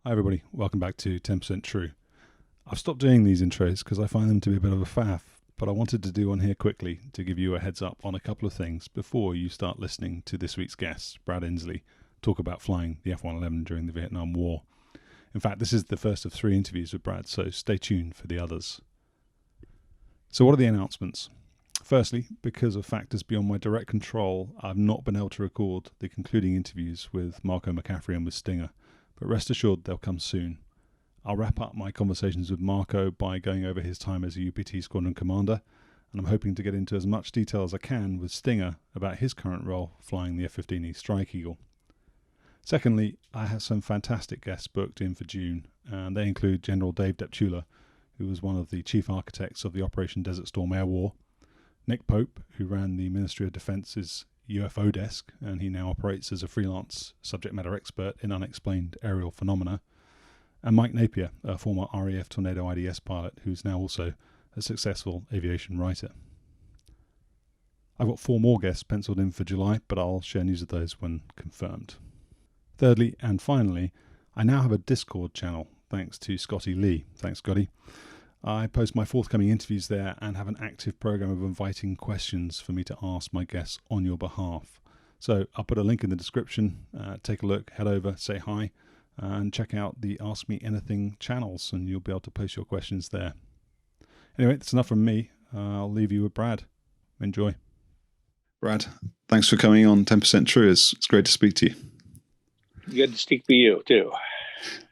Hi everybody, welcome back to 10% True. I've stopped doing these intros because I find them to be a bit of a faff, but I wanted to do one here quickly to give you a heads up on a couple of things before you start listening to this week's guest, Brad Insley, talk about flying the F-111 during the Vietnam War. In fact, this is the first of 3 interviews with Brad, so stay tuned for the others. So what are the announcements? Firstly, because of factors beyond my direct control, I've not been able to record the concluding interviews with Marco McCaffrey and with Stinger, but rest assured they'll come soon. I'll wrap up my conversations with Marco by going over his time as a UPT squadron commander, and I'm hoping to get into as much detail as I can with Stinger about his current role flying the F-15E Strike Eagle. Secondly, I have some fantastic guests booked in for June, and they include General Dave Deptula, who was one of the chief architects of the Operation Desert Storm Air War, Nick Pope, who ran the Ministry of Defence's UFO desk, and he now operates as a freelance subject matter expert in unexplained aerial phenomena, and Mike Napier, a former RAF Tornado IDS pilot who's now also a successful aviation writer. I've got 4 more guests penciled in for July, but I'll share news of those when confirmed. Thirdly, and finally, I now have a Discord channel, thanks to Scotty Lee. Thanks, Scotty. I post my forthcoming interviews there and have an active program of inviting questions for me to ask my guests on your behalf. So I'll put a link in the description. Take a look, head over, say hi, and check out the Ask Me Anything channels, and you'll be able to post your questions there. Anyway, that's enough from me. I'll leave you with Brad. Enjoy. Brad, thanks for coming on 10% True. It's great to speak to you. Good to speak to you, too.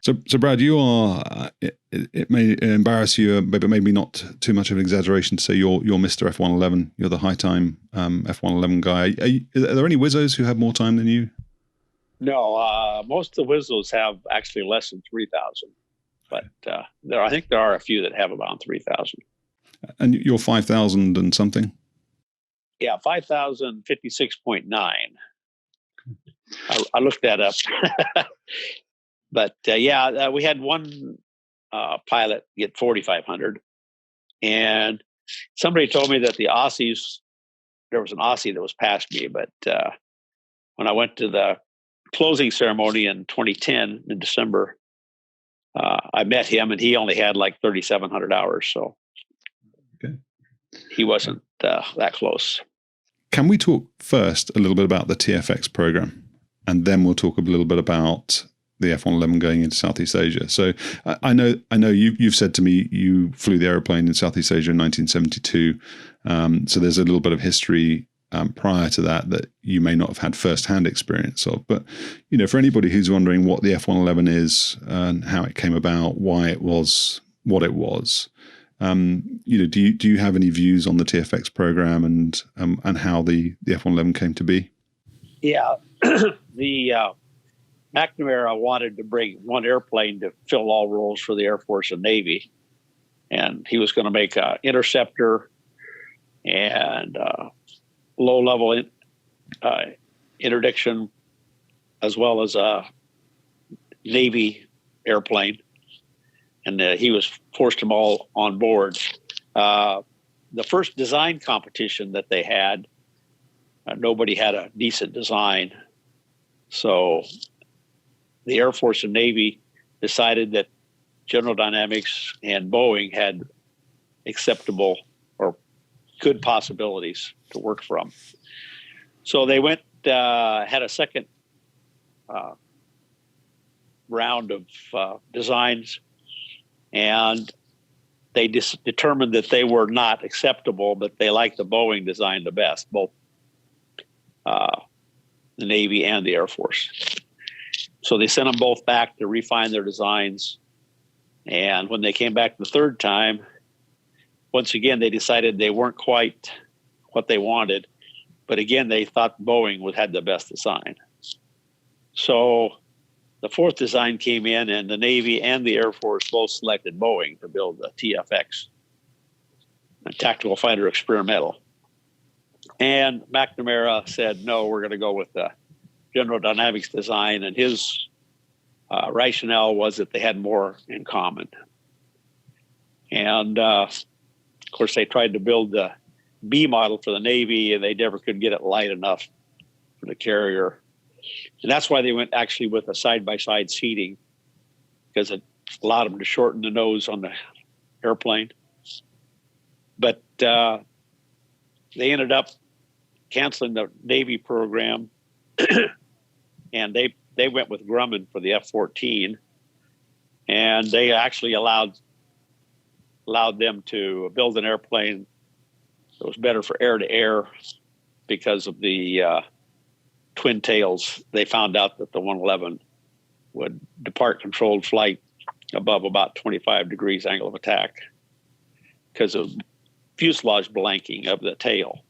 So Brad, you are, it may embarrass you, but maybe not too much of an exaggeration to say you're Mr. F-111. You're the high time F-111 guy. Are there any Wizzos who have more time than you? No, most of the Wizzos have actually less than 3,000, but I think there are a few that have about 3,000. And you're 5,000 and something? Yeah, 5,056.9. I looked that up. But we had one pilot get 4,500, and somebody told me that the Aussies, there was an Aussie that was past me, but when I went to the closing ceremony in 2010 in December, I met him, and he only had like 3,700 hours, so okay. He wasn't that close. Can we talk first a little bit about the TFX program, and then we'll talk a little bit about the F-111 going into Southeast Asia? So I know you've said to me you flew the aeroplane in Southeast Asia in 1972. So there's a little bit of history prior to that you may not have had first-hand experience of. But for anybody who's wondering what the F-111 is and how it came about, why it was what it was, do you have any views on the TFX program and how the F-111 came to be? Yeah, the McNamara wanted to bring one airplane to fill all roles for the Air Force and Navy. And he was going to make an interceptor and low-level interdiction, as well as a Navy airplane. And he was forced them all on board. The first design competition that they had, nobody had a decent design. So the Air Force and Navy decided that General Dynamics and Boeing had acceptable or good possibilities to work from. So they went, had a second round of designs, and they determined that they were not acceptable, but they liked the Boeing design the best, both the Navy and the Air Force. So they sent them both back to refine their designs. And when they came back the third time, once again, they decided they weren't quite what they wanted. But again, they thought Boeing had the best design. So the fourth design came in, and the Navy and the Air Force both selected Boeing to build the TFX, a Tactical Fighter Experimental. And McNamara said, no, we're going to go with the General Dynamics design, and his rationale was that they had more in common. And of course, they tried to build the B model for the Navy, and they never could get it light enough for the carrier. And that's why they went actually with a side-by-side seating because it allowed them to shorten the nose on the airplane. But they ended up canceling the Navy program, and they went with Grumman for the F-14, and they actually allowed them to build an airplane that was better for air-to-air because of the twin tails. They found out that the 111 would depart controlled flight above about 25 degrees angle of attack because of fuselage blanking of the tail.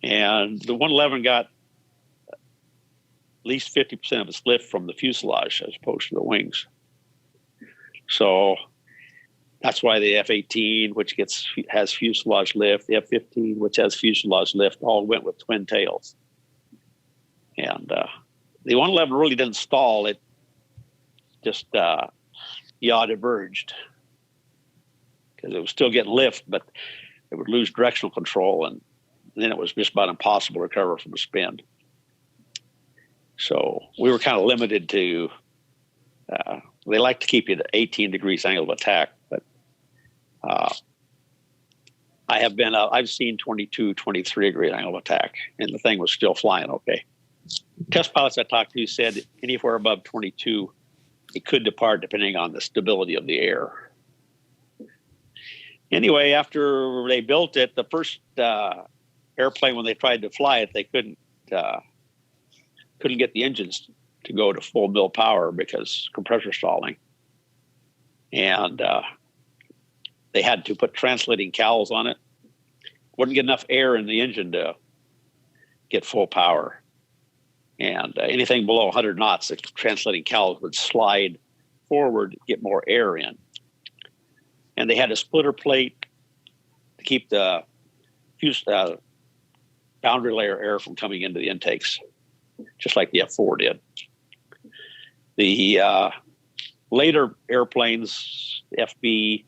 And the 111 got at least 50% of its lift from the fuselage as opposed to the wings. So that's why the F-18, which has fuselage lift, the F-15, which has fuselage lift, all went with twin tails. And the 111 really didn't stall. It just yaw diverged because it was still getting lift, but it would lose directional control, and then it was just about impossible to recover from a spin. So we were kind of limited to, they like to keep you at 18 degrees angle of attack, but I've seen 22, 23 degree angle of attack, and the thing was still flying okay. Test pilots I talked to said anywhere above 22, it could depart depending on the stability of the air. Anyway, after they built it, the first airplane, when they tried to fly it, they couldn't get the engines to go to full mill power because compressor stalling. And they had to put translating cowls on it. Wouldn't get enough air in the engine to get full power. And anything below 100 knots, the translating cowls would slide forward to get more air in. And they had a splitter plate to keep the boundary layer air from coming into the intakes, just like the F-4 did. The later airplanes, the FB,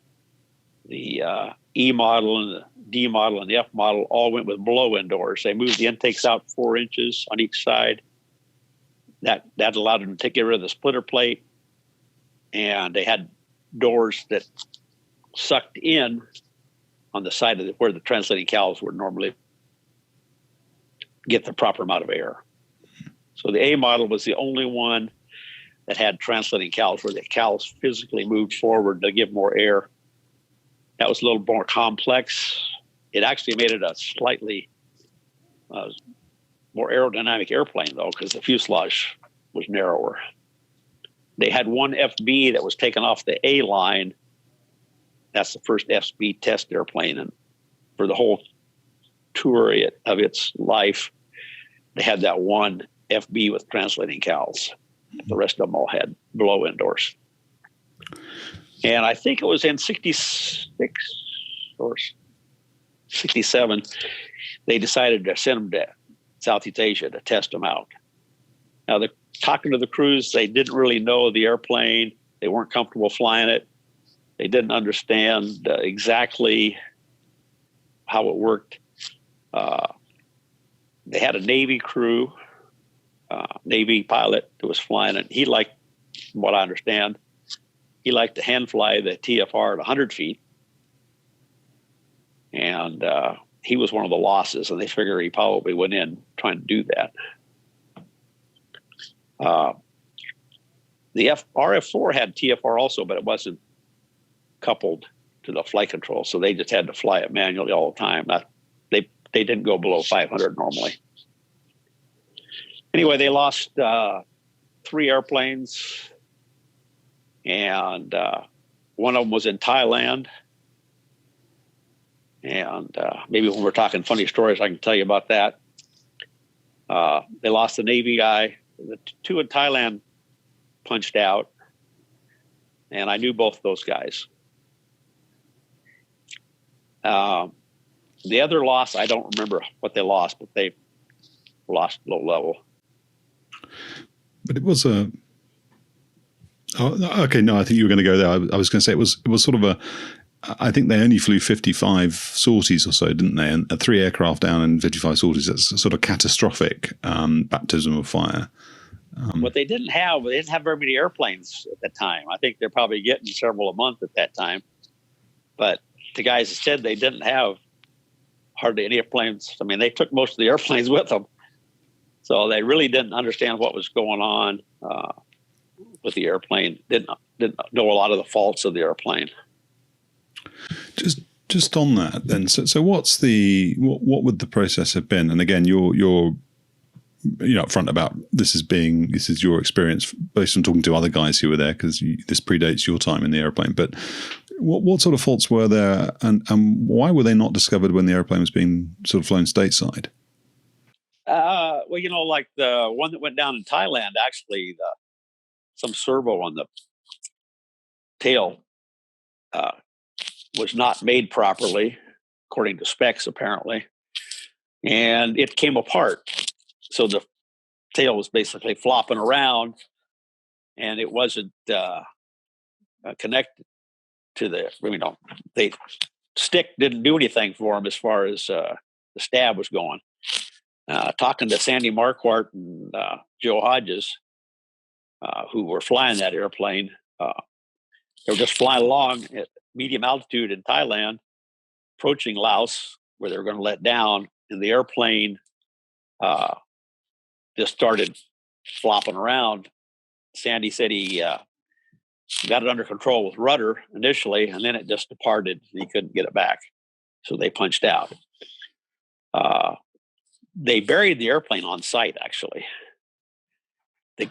the E model and the D model and the F model all went with blow-in doors. They moved the intakes out 4 inches on each side. That allowed them to get rid of the splitter plate, and they had doors that sucked in on the side of where the translating cowls would normally get the proper amount of air. So the A model was the only one that had translating cowls where the cowls physically moved forward to give more air. That was a little more complex. It actually made it a slightly more aerodynamic airplane, though, because the fuselage was narrower. They had one FB that was taken off the A line. That's the first FB test airplane. And for the whole tour of its life, they had that one FB with translating cowls. The rest of them all had blow-in doors. And I think it was in 66 or 67, they decided to send them to Southeast Asia to test them out. Now, talking to the crews, they didn't really know the airplane. They weren't comfortable flying it. They didn't understand exactly how it worked. They had a Navy crew, Navy pilot that was flying it. He liked, from what I understand, he liked to hand fly the TFR at 100 feet. And he was one of the losses, and they figure he probably went in trying to do that. The RF-4 had TFR also, but it wasn't coupled to the flight control, so they just had to fly it manually all the time. They didn't go below 500 normally. Anyway, they lost 3 airplanes, and one of them was in Thailand. And maybe when we're talking funny stories, I can tell you about that. They lost the Navy guy. The 2 in Thailand punched out, and I knew both those guys. The other loss, I don't remember what they lost, but they lost low level. But it was a... Oh, okay, no, I think you were going to go there. I was going to say it was sort of a... I think they only flew 55 sorties or so, didn't they? And 3 aircraft down and 55 sorties, that's a sort of catastrophic baptism of fire. What they didn't have very many airplanes at the time. I think they're probably getting several a month at that time. But the guys said they didn't have hardly any airplanes. I mean, they took most of the airplanes with them. So they really didn't understand what was going on with the airplane. Didn't know a lot of the faults of the airplane. Just on that, then. So what would the process have been? And again, you're upfront about this is your experience based on talking to other guys who were there, because this predates your time in the airplane. But what sort of faults were there, and why were they not discovered when the airplane was being sort of flown stateside? Well, like the one that went down in Thailand, actually, some servo on the tail was not made properly, according to specs, apparently. And it came apart. So the tail was basically flopping around, and it wasn't connected to the stick didn't do anything for them as far as the stab was going. Talking to Sandy Marquardt and Joe Hodges, who were flying that airplane, they were just flying along at medium altitude in Thailand, approaching Laos, where they were going to let down, and the airplane just started flopping around. Sandy said he got it under control with rudder initially, and then it just departed, and he couldn't get it back. So they punched out. They buried the airplane on site, actually. They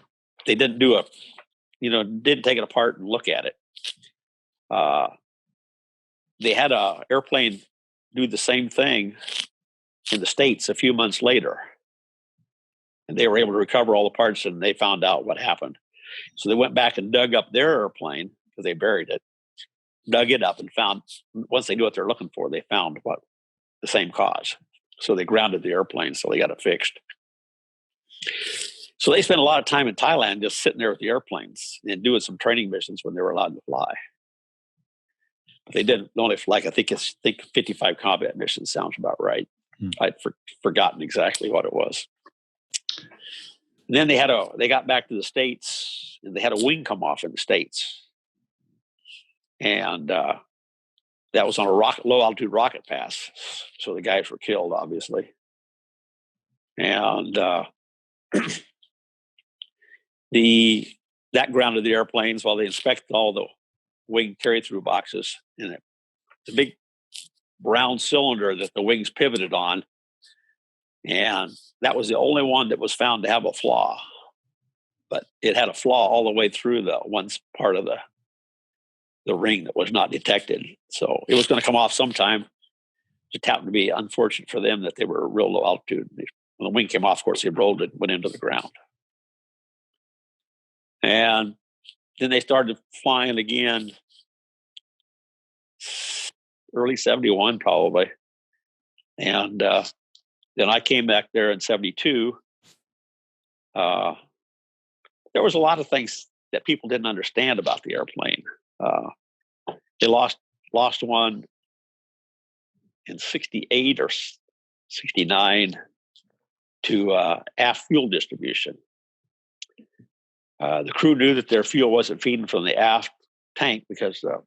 didn't didn't take it apart and look at it. They had an airplane do the same thing in the States a few months later. And they were able to recover all the parts, and they found out what happened. So they went back and dug up their airplane, because they buried it, dug it up, and found, once they knew what they're looking for, they found the same cause. So they grounded the airplane, so they got it fixed. So they spent a lot of time in Thailand just sitting there with the airplanes and doing some training missions when they were allowed to fly. But they didn't only fly, I think 55 combat missions sounds about right. I'd forgotten exactly what it was. And then they got back to the States, and they had a wing come off in the States. And that was on a low altitude rocket pass. So the guys were killed, obviously. And that grounded the airplanes while they inspected all the wing carry-through boxes. And the big round cylinder that the wings pivoted on. And that was the only one that was found to have a flaw. But it had a flaw all the way through the one part of the ring that was not detected. So it was going to come off sometime. It happened to be unfortunate for them that they were real low altitude. When the wing came off, of course, it rolled and went into the ground. And then they started flying again, early 71 probably. And then I came back there in 72. There was a lot of things that people didn't understand about the airplane. They lost one in 68 or 69 to aft fuel distribution. The crew knew that their fuel wasn't feeding from the aft tank because the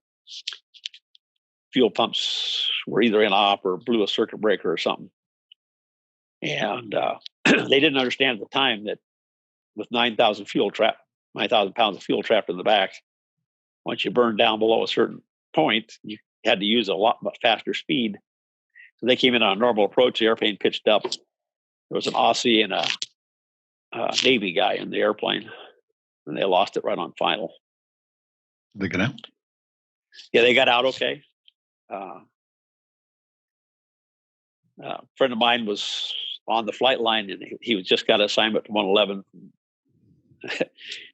fuel pumps were either in op or blew a circuit breaker or something. And they didn't understand at the time that with 9,000 pounds of fuel trapped in the back, once you burned down below a certain point, you had to use a lot faster speed. So they came in on a normal approach. The airplane pitched up. There was an Aussie and a Navy guy in the airplane, and they lost it right on final. They get out? Yeah, they got out okay. A friend of mine was on the flight line, and he was just got an assignment to 111.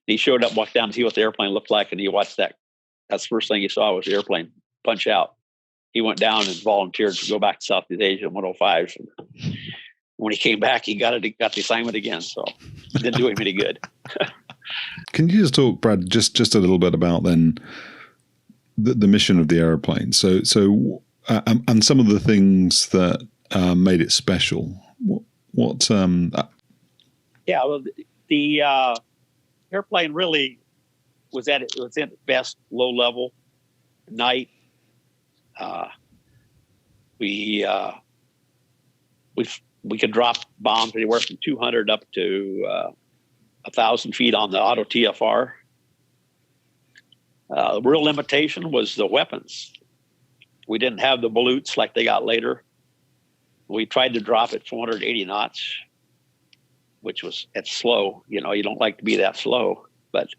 He showed up, walked down to see what the airplane looked like, and he watched that. That's the first thing he saw was the airplane punch out. He went down and volunteered to go back to Southeast Asia in 105. And when he came back, he got the assignment again. So it didn't do him any good. Can you just talk, Brad, just a little bit about then the mission of the airplane? So and some of the things that made it special. Yeah, well, airplane really was at its best low level night. We could drop bombs anywhere from 200 up to 1,000 feet on the auto TFR. The real limitation was the weapons. We didn't have the ballots like they got later. We tried to drop at 480 knots, which was at slow. You don't like to be that slow, but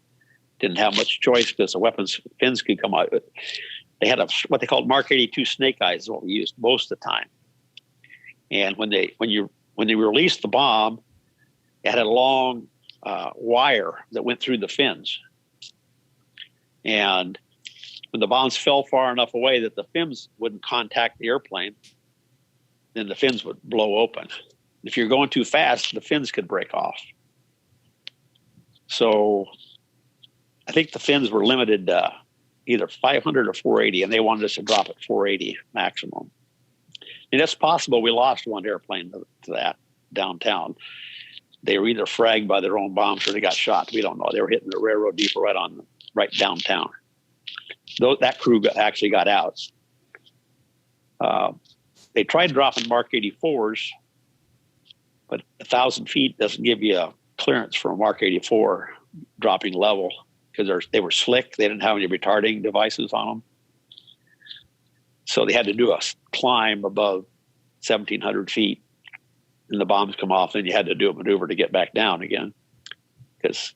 didn't have much choice because the weapons fins could come out. They had what they called Mark 82 snake eyes is what we used most of the time. And when they released the bomb, it had a long wire that went through the fins. And when the bombs fell far enough away that the fins wouldn't contact the airplane, then the fins would blow open. If you're going too fast, the fins could break off. So I think the fins were limited either 500 or 480, and they wanted us to drop at 480 maximum. And it's possible we lost one airplane to that downtown. They were either fragged by their own bombs or they got shot. We don't know. They were hitting the railroad depot right downtown. Though that crew actually got out. They tried dropping Mark 84s, but 1,000 feet doesn't give you a clearance for a Mark 84 dropping level because they were slick. They didn't have any retarding devices on them. So they had to do a climb above 1,700 feet, and the bombs come off, and you had to do a maneuver to get back down again. Because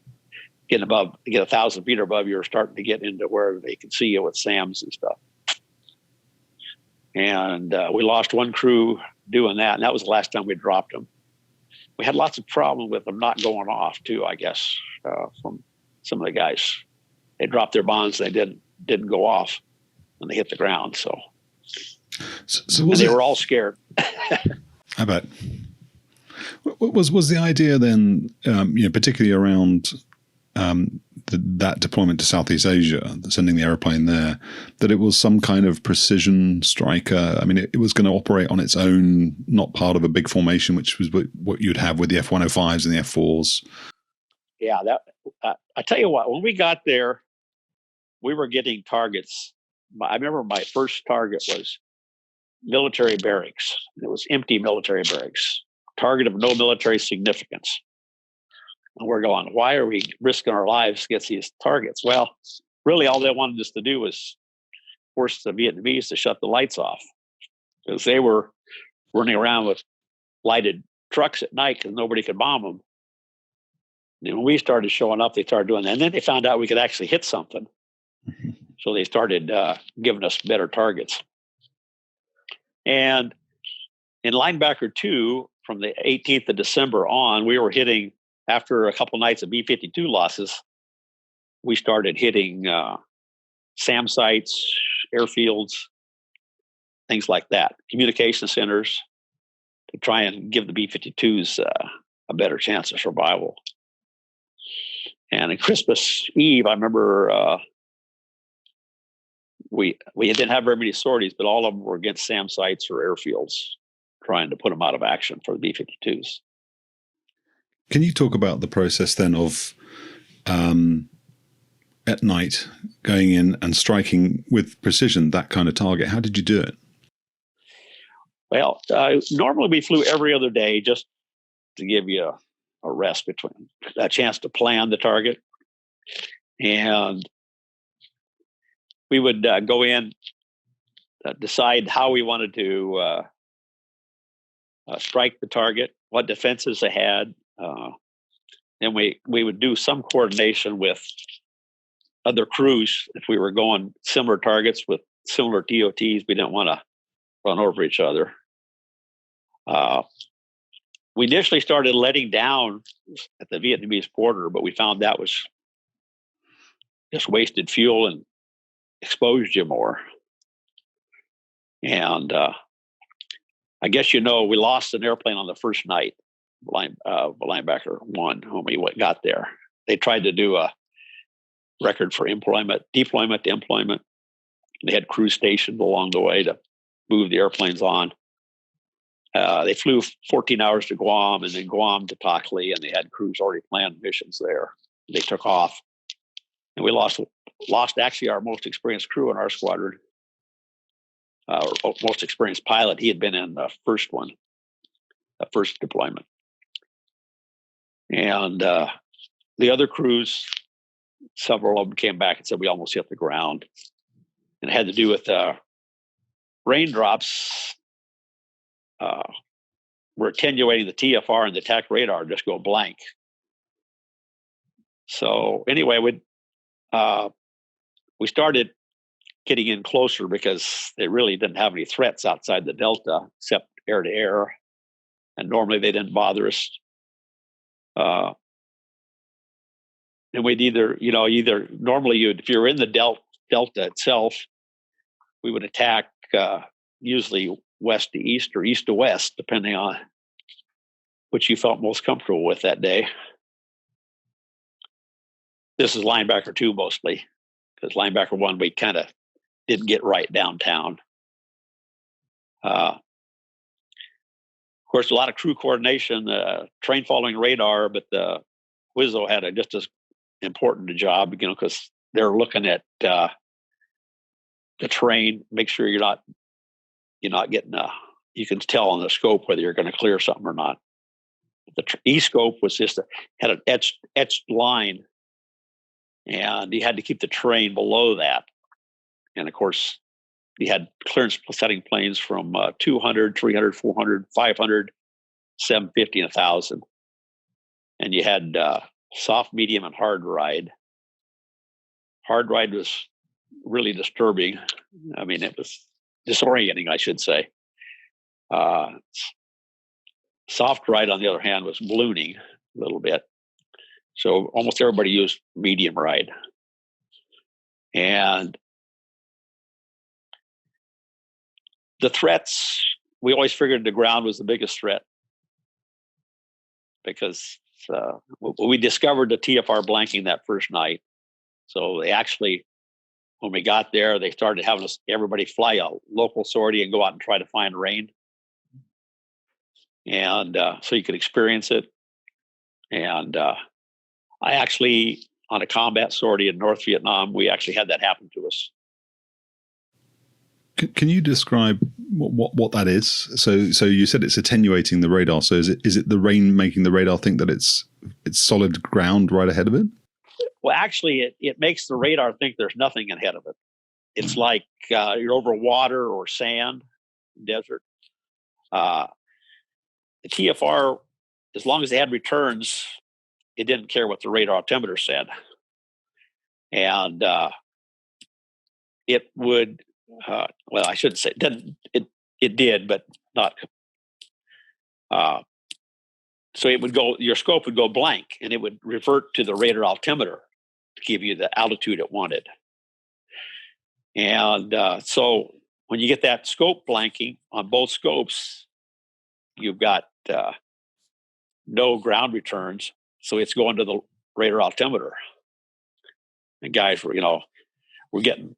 get 1,000 feet above, you're starting to get into where they can see you with SAMs and stuff. And we lost one crew doing that, and that was the last time we dropped them. We had lots of problem with them not going off too, I guess, from some of the guys. They dropped their bombs, they didn't go off when they hit the ground. So they were all scared. I bet. Was the idea then, particularly around that deployment to Southeast Asia, sending the airplane there, that it was some kind of precision striker? I mean, it was going to operate on its own, not part of a big formation, which was what you'd have with the F-105s and the F-4s. Yeah, I tell you what, when we got there, we were getting targets. I remember my first target was military barracks. It was empty military barracks, target of no military significance. And we're going, why are we risking our lives to get these targets? Well, really all they wanted us to do was force the Vietnamese to shut the lights off, because they were running around with lighted trucks at night because nobody could bomb them. And when we started showing up, they started doing that. And then they found out we could actually hit something. So they started giving us better targets. And in Linebacker 2, from the 18th of December on, we were hitting, after a couple nights of B-52 losses, we started hitting SAM sites, airfields, things like that, communication centers, to try and give the B-52s a better chance of survival. And on Christmas Eve, I remember we didn't have very many sorties, but all of them were against SAM sites or airfields, trying to put them out of action for the B-52s. Can you talk about the process then of at night going in and striking with precision that kind of target? How did you do it? Well, normally we flew every other day just to give you a rest between, a chance to plan the target. And we would go in, decide how we wanted to strike the target, what defenses they had. Then we would do some coordination with other crews if we were going similar targets with similar DOTs. We didn't want to run over each other. We initially started letting down at the Vietnamese border, but we found that was just wasted fuel and exposed you more. And I guess we lost an airplane on the first night, Linebacker 1, when we got there. They tried to do a record for deployment to employment. They had crews stationed along the way to move the airplanes on. They flew 14 hours to Guam and then Guam to Tockley, and they had crews already planned missions there. they took off, and we lost actually our most experienced crew in our squadron, or most experienced pilot. He had been in the first one, the first deployment, and the other crews, several of them came back and said we almost hit the ground, and it had to do with raindrops. Were attenuating the TFR and the attack radar just go blank. So anyway, we started getting in closer because they really didn't have any threats outside the Delta except air to air, and normally they didn't bother us. And we'd either normally if you're in the Delta itself, we would attack usually west to east or east to west, depending on which you felt most comfortable with that day. This is linebacker 2 mostly, because linebacker 1 we kind of didn't get right downtown. Of course, a lot of crew coordination, train following radar, but the WISO had just as important a job, because they're looking at the terrain, make sure you're not getting you can tell on the scope whether you're going to clear something or not. The E-scope was had an etched line, and you had to keep the terrain below that. And of course, you had clearance setting planes from 200, 300, 400, 500, 750, and 1,000. And you had soft, medium, and hard ride. Hard ride was really disturbing. I mean, it was disorienting, I should say. Soft ride, on the other hand, was ballooning a little bit. So almost everybody used medium ride. And the threats, we always figured the ground was the biggest threat, because we discovered the TFR blanking that first night. So they actually, when we got there, they started having everybody fly a local sortie and go out and try to find rain. And so you could experience it. And I actually, on a combat sortie in North Vietnam, we actually had that happen to us. Can you describe what that is? So you said it's attenuating the radar. So is it the rain making the radar think that it's solid ground right ahead of it? Well, actually, it makes the radar think there's nothing ahead of it. It's like you're over water or sand, desert. The TFR, as long as they had returns, it didn't care what the radar altimeter said. And it would, well, I shouldn't say, it did, but not. So it would go, your scope would go blank, and it would revert to the radar altimeter to give you the altitude it wanted. And so when you get that scope blanking on both scopes, you've got no ground returns. So it's going to the radar altimeter. And guys were, we're getting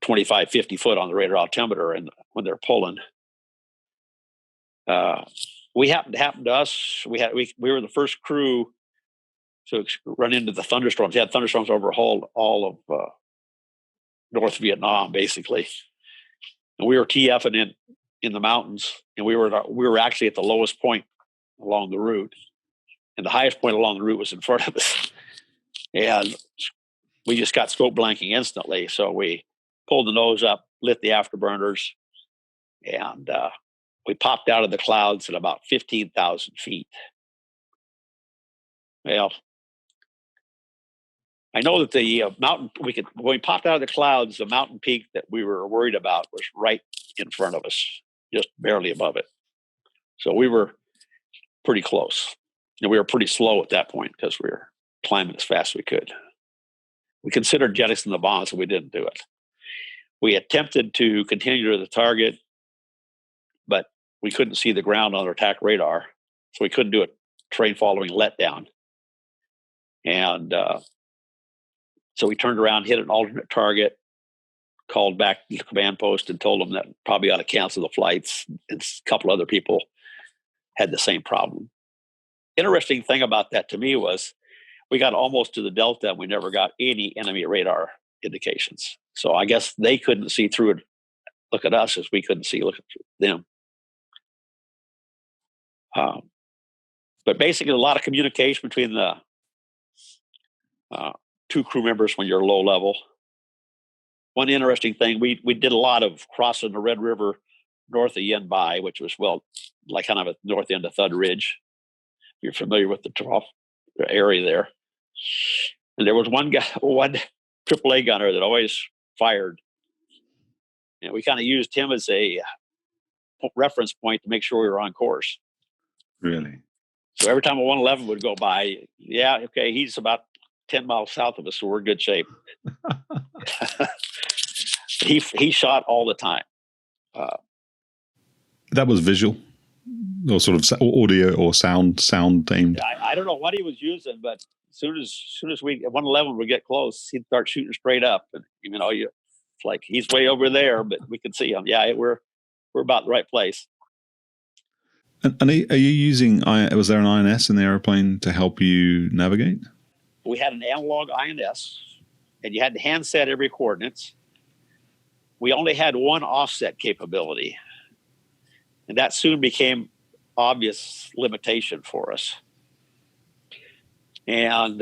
25, 50 foot on the radar altimeter, and when they're pulling. Happened to us. We were the first crew to run into the thunderstorms. They had thunderstorms overhauled all of North Vietnam, basically. And we were TFing in the mountains, and we were actually at the lowest point along the route, and the highest point along the route was in front of us. And we just got scope blanking instantly. So we pulled the nose up, lit the afterburners, and we popped out of the clouds at about 15,000 feet. Well, I know that the mountain, when we popped out of the clouds, the mountain peak that we were worried about was right in front of us, just barely above it. So we were pretty close. And we were pretty slow at that point because we were climbing as fast as we could. We considered jettisoning the bomb, so we didn't do it. We attempted to continue to the target, but we couldn't see the ground on our attack radar, so we couldn't do a terrain following letdown. And so we turned around, hit an alternate target, called back to the command post and told them that probably ought to cancel the flights. And a couple other people had the same problem. Interesting thing about that to me was we got almost to the delta and we never got any enemy radar indications. So I guess they couldn't see through it, look at us, as we couldn't see look at them. But basically, a lot of communication between the two crew members when you're low level. One interesting thing, we did a lot of crossing the Red River north of Yen Bai, which was, well, like kind of at the north end of Thud Ridge. You're familiar with the trough area there. And there was one AAA gunner that always fired. And we kind of used him as a reference point to make sure we were on course. Really? So every time a 111 would go by, yeah, okay, he's about 10 miles south of us, so we're in good shape. He shot all the time. That was visual, or sort of audio or sound aimed. I don't know what he was using, but as soon as we 111 would get close, he'd start shooting straight up, and it's like he's way over there, but we could see him. Yeah, we're about the right place. And are you using? Was there an INS in the airplane to help you navigate? We had an analog INS, and you had to hand set every coordinates. We only had one offset capability, and that soon became obvious limitation for us. And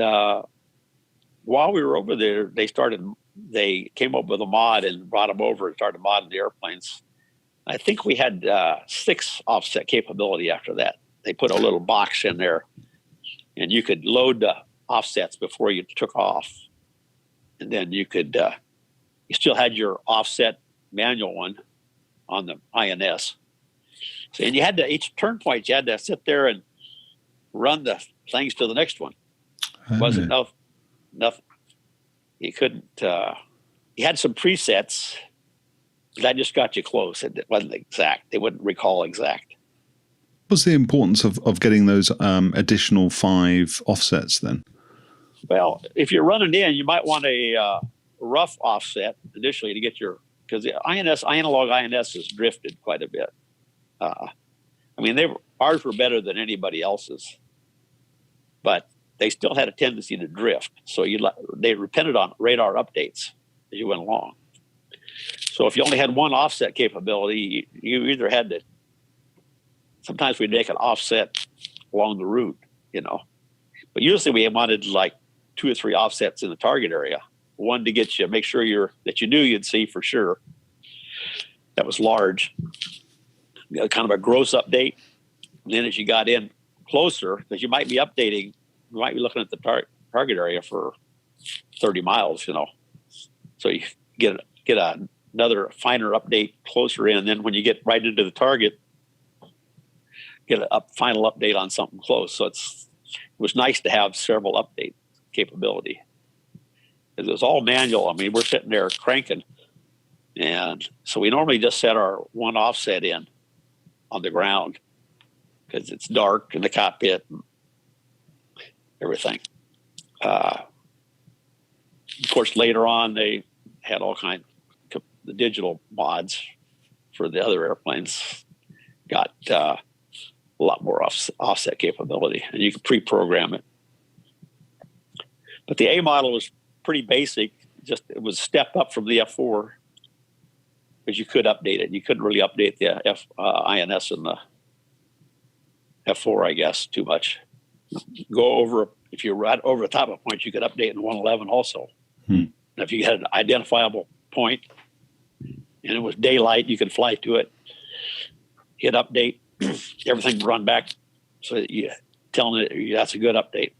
while we were over there, they came up with a mod and brought them over and started modding the airplanes. I think we had 6 offset capability after that. They put a little box in there, and you could load the offsets before you took off. And then you could, you still had your offset manual one on the INS. So, and you had to, each turn point, you had to sit there and run the things to the next one. Wasn't nothing. You couldn't, you had some presets that just got you close. It wasn't exact. They wouldn't recall exact. What's the importance of getting those additional 5 offsets then? Well, if you're running in, you might want a rough offset initially to get your, because the analog INS has drifted quite a bit. Ours were better than anybody else's, but they still had a tendency to drift. So they depended on radar updates as you went along. So if you only had one offset capability, you either had to, sometimes we'd make an offset along the route, but usually we wanted like 2 or 3 offsets in the target area. One to get you, make sure that you knew you'd see for sure. That was large. Kind of a gross update. And then as you got in closer, because you might be updating, you might be looking at the target area for 30 miles, So you get another finer update closer in. And then when you get right into the target, get a final update on something close. So it was nice to have several update capability. It was all manual. We're sitting there cranking. And so we normally just set our one offset in on the ground because it's dark in the cockpit and everything. Of course, later on, they had all kinds of the digital mods for the other airplanes got a lot more offset capability, and you could pre-program it. But the A model was pretty basic. It was a step up from the F4 because you could update it. You couldn't really update the INS and the F4, I guess, too much. Go over, if you're right over the top of a point, you could update in 111 also. And if you had an identifiable point and it was daylight, you could fly to it, hit update, everything would run back so that you telling it that's a good update.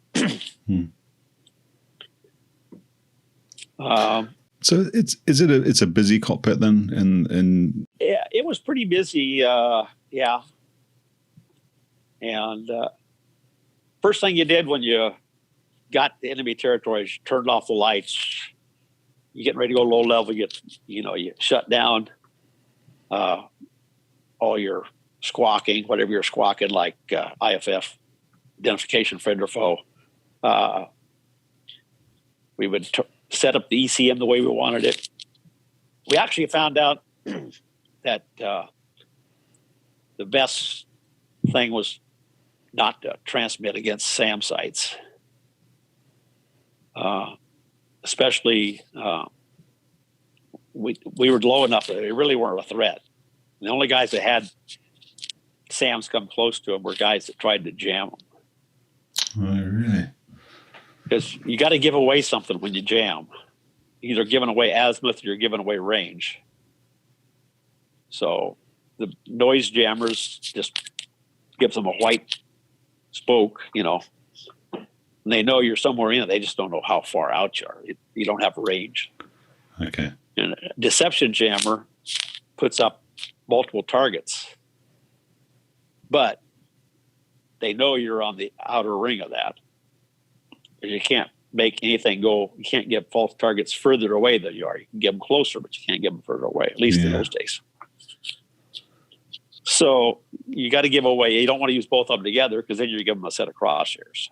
So it's a busy cockpit then, and yeah, it was pretty busy. Yeah, and first thing you did when you got the enemy territory is you turned off the lights. You getting ready to go low level. You shut down all your squawking, whatever you're squawking, like IFF, identification friend or foe. We would set up the ECM the way we wanted it. We actually found out that the best thing was not to transmit against SAM sites. especially we were low enough that they really weren't a threat. And the only guys that had SAMs come close to them were guys that tried to jam them. Oh, really? Because you got to give away something when you jam. Either giving away azimuth or you're giving away range. So the noise jammers just gives them a white spoke, and they know you're somewhere in it. They just don't know how far out you are. You don't have range. Okay. And a deception jammer puts up multiple targets, but they know you're on the outer ring of that. You can't make anything go. You can't get false targets further away than you are. You can get them closer, but you can't get them further away, at least in those days. So you got to give away. You don't want to use both of them together because then you give them a set of crosshairs.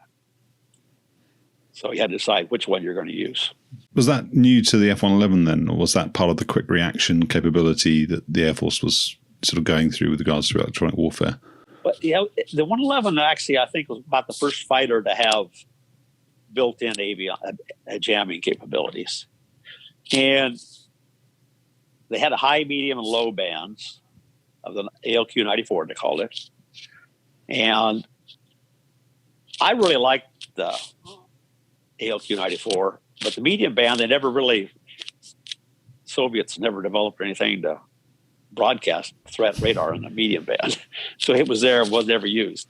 So you had to decide which one you're going to use. Was that new to the F-111 then, or was that part of the quick reaction capability that the Air Force was sort of going through with regards to electronic warfare? But the 111 actually, I think, was about the first fighter to have built-in Avion jamming capabilities. And they had a high, medium, and low bands of the ALQ-94, they called it. And I really liked the ALQ-94, but the medium band, Soviets never developed anything to broadcast threat radar in the medium band. So it was there, was never used.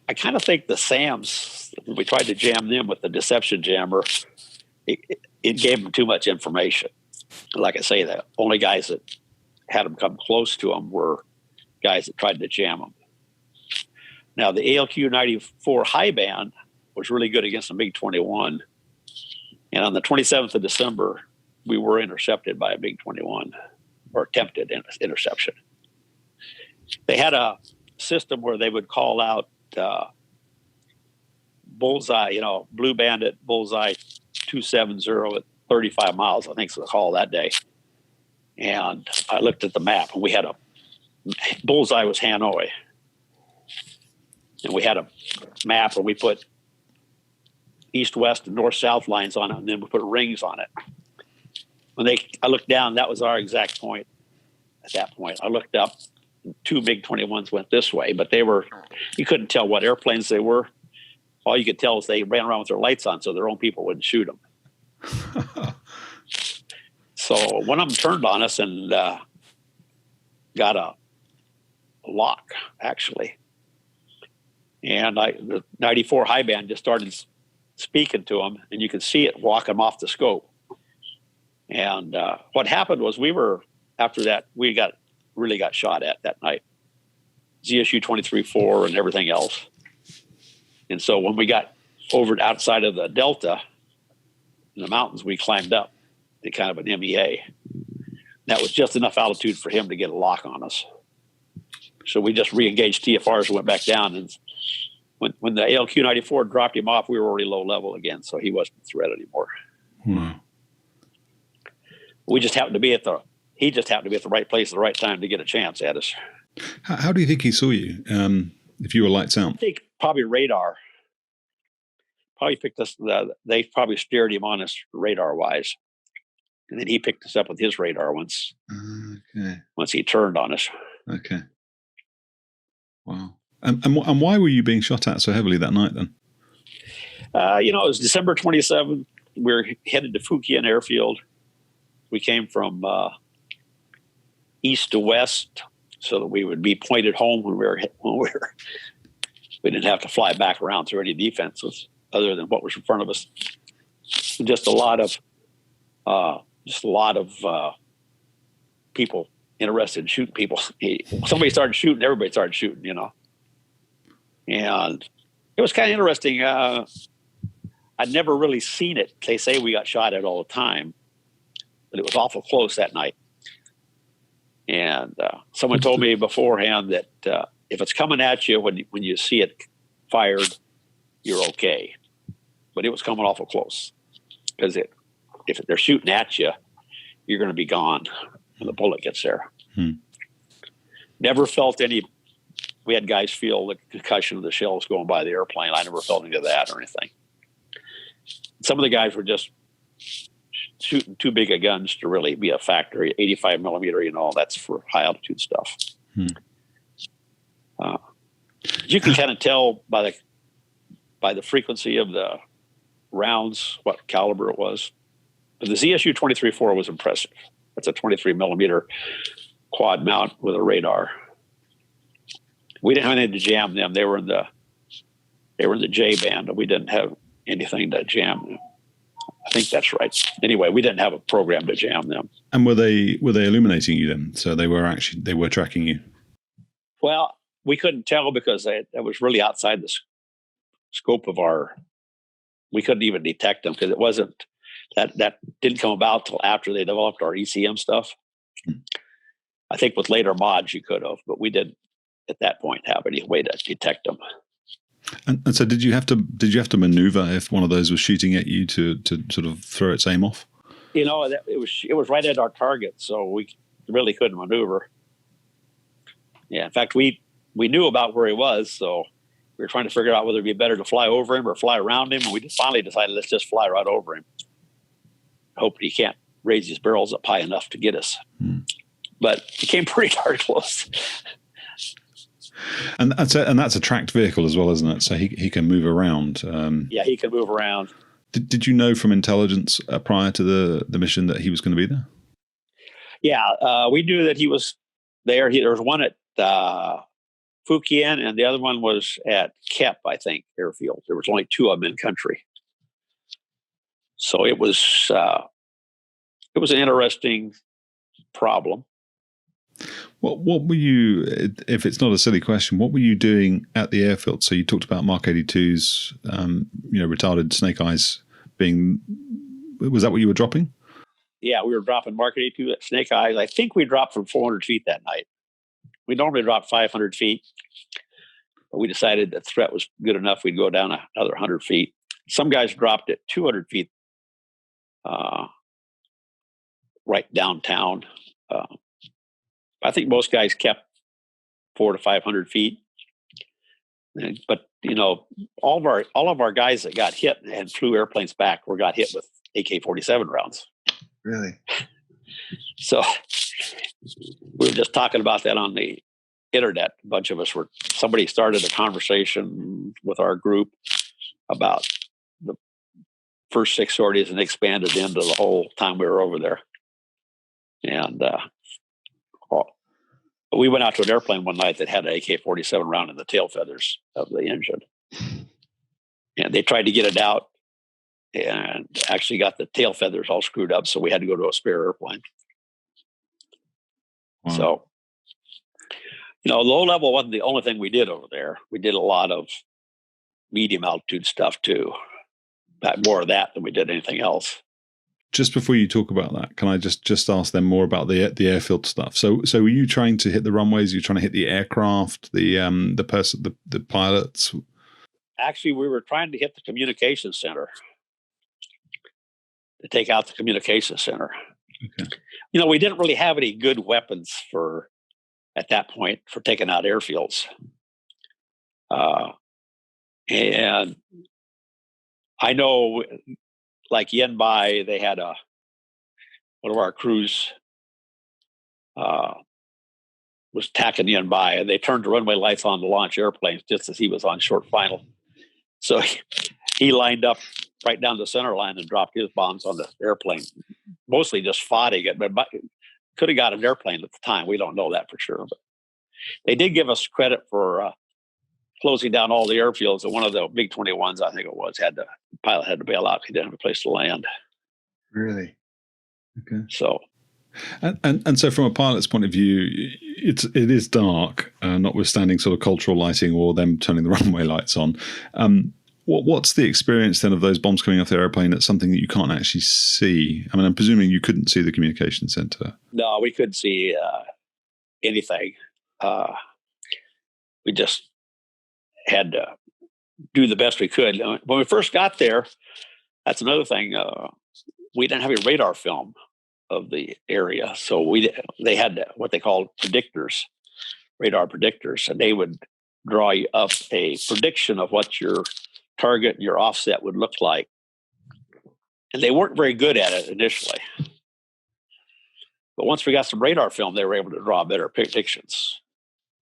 I kind of think the SAMs, when we tried to jam them with the deception jammer, it gave them too much information. Like I say, the only guys that had them come close to them were guys that tried to jam them. Now, the ALQ-94 high band was really good against the MiG-21. And on the 27th of December, we were intercepted by a MiG-21, or attempted interception. They had a system where they would call out bullseye, Blue Bandit, bullseye 270 at 35 miles, I think is the call that day. And I looked at the map, and we had bullseye was Hanoi. And we had a map, and we put east, west, and north, south lines on it, and then we put rings on it. I looked down, that was our exact point at that point. I looked up, two MiG-21s went this way, but you couldn't tell what airplanes they were. All you could tell is they ran around with their lights on so their own people wouldn't shoot them. So one of them turned on us and got a lock, actually. And the 94 high band just started speaking to him, and you could see it walk him off the scope. And what happened was after that, we really got shot at that night. ZSU 23-4 and everything else. And so when we got over outside of the Delta, in the mountains, we climbed up to kind of an MEA. That was just enough altitude for him to get a lock on us. So we just re-engaged TFRs and went back down. And when the ALQ-94 dropped him off, we were already low level again, so he wasn't a threat anymore. Wow. He just happened to be at the right place at the right time to get a chance at us. How do you think he saw you if you were lights out? I think probably radar. Probably picked us. They probably steered him on us radar-wise, and then he picked us up with his radar once he turned on us. Okay. Wow. And why were you being shot at so heavily that night then? It was December 27th. We were headed to Fujian Airfield. We came from east to west so that we would be pointed home when we didn't have to fly back around through any defenses other than what was in front of us. Just a lot of people interested in shooting people. Somebody started shooting, everybody started shooting, And it was kind of interesting. I'd never really seen it. They say we got shot at all the time, but it was awful close that night. And someone told me beforehand that if it's coming at you when you see it fired, you're okay. But it was coming awful close because if they're shooting at you, you're going to be gone when the bullet gets there. Never felt any we had guys feel the concussion of the shells going by the airplane. I never felt any of that or anything. Some of the guys were just shooting too big of guns to really be a factor. 85 millimeter, that's for high altitude stuff. You can kind of tell by the frequency of the rounds what caliber it was. But the ZSU 23-4 was impressive. That's a 23 millimeter quad mount with a radar. We didn't have anything to jam them. They were in the J band, and we didn't have anything to jam them. I think that's right. Anyway, we didn't have a program to jam them. And were they illuminating you then? So they were tracking you. Well, we couldn't tell because that was really outside the scope of we couldn't even detect them because it wasn't that didn't come about till after they developed our ECM stuff. I think with later mods you could have, but we didn't at that point have any way to detect them. And so did you have to maneuver if one of those was shooting at you to sort of throw its aim off? It was right at our target, so we really couldn't maneuver. Yeah, in fact, we knew about where he was, so we were trying to figure out whether it'd be better to fly over him or fly around him, and we finally decided let's just fly right over him. Hope he can't raise his barrels up high enough to get us. But he came pretty darn close. And that's a tracked vehicle as well, isn't it? So he can move around. Yeah, he can move around. Did you know from intelligence prior to the mission that he was going to be there? Yeah, we knew that he was there. There was one at Fukien, and the other one was at Kep, I think, airfield. There was only two of them in country. So it was an interesting problem. What were you, if it's not a silly question, what were you doing at the airfield? So you talked about Mark 82s, retarded snake eyes being, was that what you were dropping? Yeah, we were dropping Mark 82 at snake eyes. I think we dropped from 400 feet that night. We normally drop 500 feet, but we decided the threat was good enough. We'd go down another 100 feet. Some guys dropped at 200 feet, right downtown. I think most guys kept 400 to 500 feet. But all of our guys that got hit and flew airplanes back got hit with AK-47 rounds. Really? So we were just talking about that on the internet. A bunch of us somebody started a conversation with our group about the first 6 sorties and expanded into the whole time we were over there. And we went out to an airplane one night that had an AK-47 round in the tail feathers of the engine. And they tried to get it out and actually got the tail feathers all screwed up, so we had to go to a spare airplane. Wow. So, low level wasn't the only thing we did over there. We did a lot of medium altitude stuff too. More of that than we did anything else. Just before you talk about that, can I just ask them more about the airfield stuff? So were you trying to hit the runways? You're trying to hit the aircraft, the pilots? Actually, we were trying to hit the communications center, to take out the communications center. Okay. We didn't really have any good weapons at that point for taking out airfields. And I know, like Yenbai, they had one of our crews was tacking Yenbai, and they turned the runway lights on to launch airplanes just as he was on short final. So he lined up right down the center line and dropped his bombs on the airplane, mostly just fighting it, but could have got an airplane at the time. We don't know that for sure, but they did give us credit for closing down all the airfields. And one of the big 21s, I think it was, the pilot had to bail out. He didn't have a place to land. Really? Okay. So, and so from a pilot's point of view, it is dark, notwithstanding sort of cultural lighting or them turning the runway lights on. What's the experience then of those bombs coming off the airplane? That's something that you can't actually see. I mean, I'm presuming you couldn't see the communication center. No, we couldn't see anything. We just had to do the best we could. When we first got there, that's another thing. We didn't have a radar film of the area, so they had what they called predictors, radar predictors, and they would draw up a prediction of what your target and your offset would look like. And they weren't very good at it initially. But once we got some radar film, they were able to draw better predictions.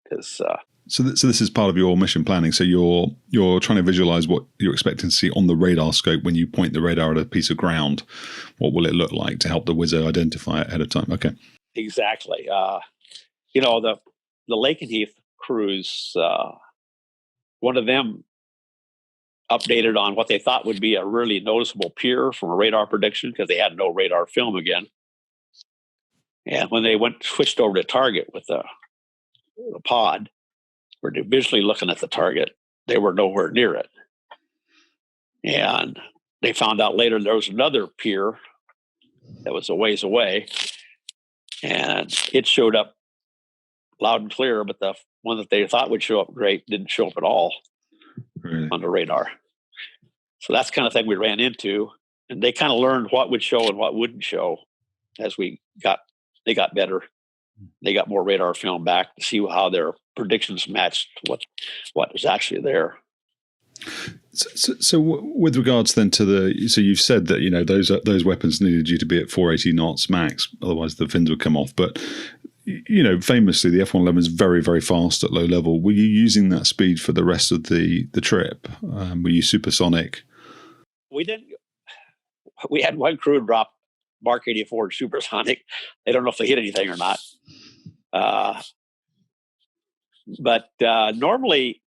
Because so this is part of your mission planning. So you're trying to visualize what you're expecting to see on the radar scope when you point the radar at a piece of ground. What will it look like to help the wizard identify it ahead of time? Okay. Exactly. The Lakenheath crews, one of them updated on what they thought would be a really noticeable pier from a radar prediction because they had no radar film again. And when they switched over to target with the pod, where they're visually looking at the target, they were nowhere near it. And they found out later there was another pier that was a ways away, and it showed up loud and clear, but the one that they thought would show up great didn't show up at all on the radar. So that's the kind of thing we ran into, and they kind of learned what would show and what wouldn't show as they got better. They got more radar film back to see how their predictions matched what was actually there. So with regards then to so you've said that those weapons needed you to be at 480 knots max, otherwise the fins would come off. But famously the F-111 is very, very fast at low level. Were you using that speed for the rest of the trip? Were you supersonic? We didn't. We had one crew drop Mark 84 supersonic. I don't know if they hit anything or not. But normally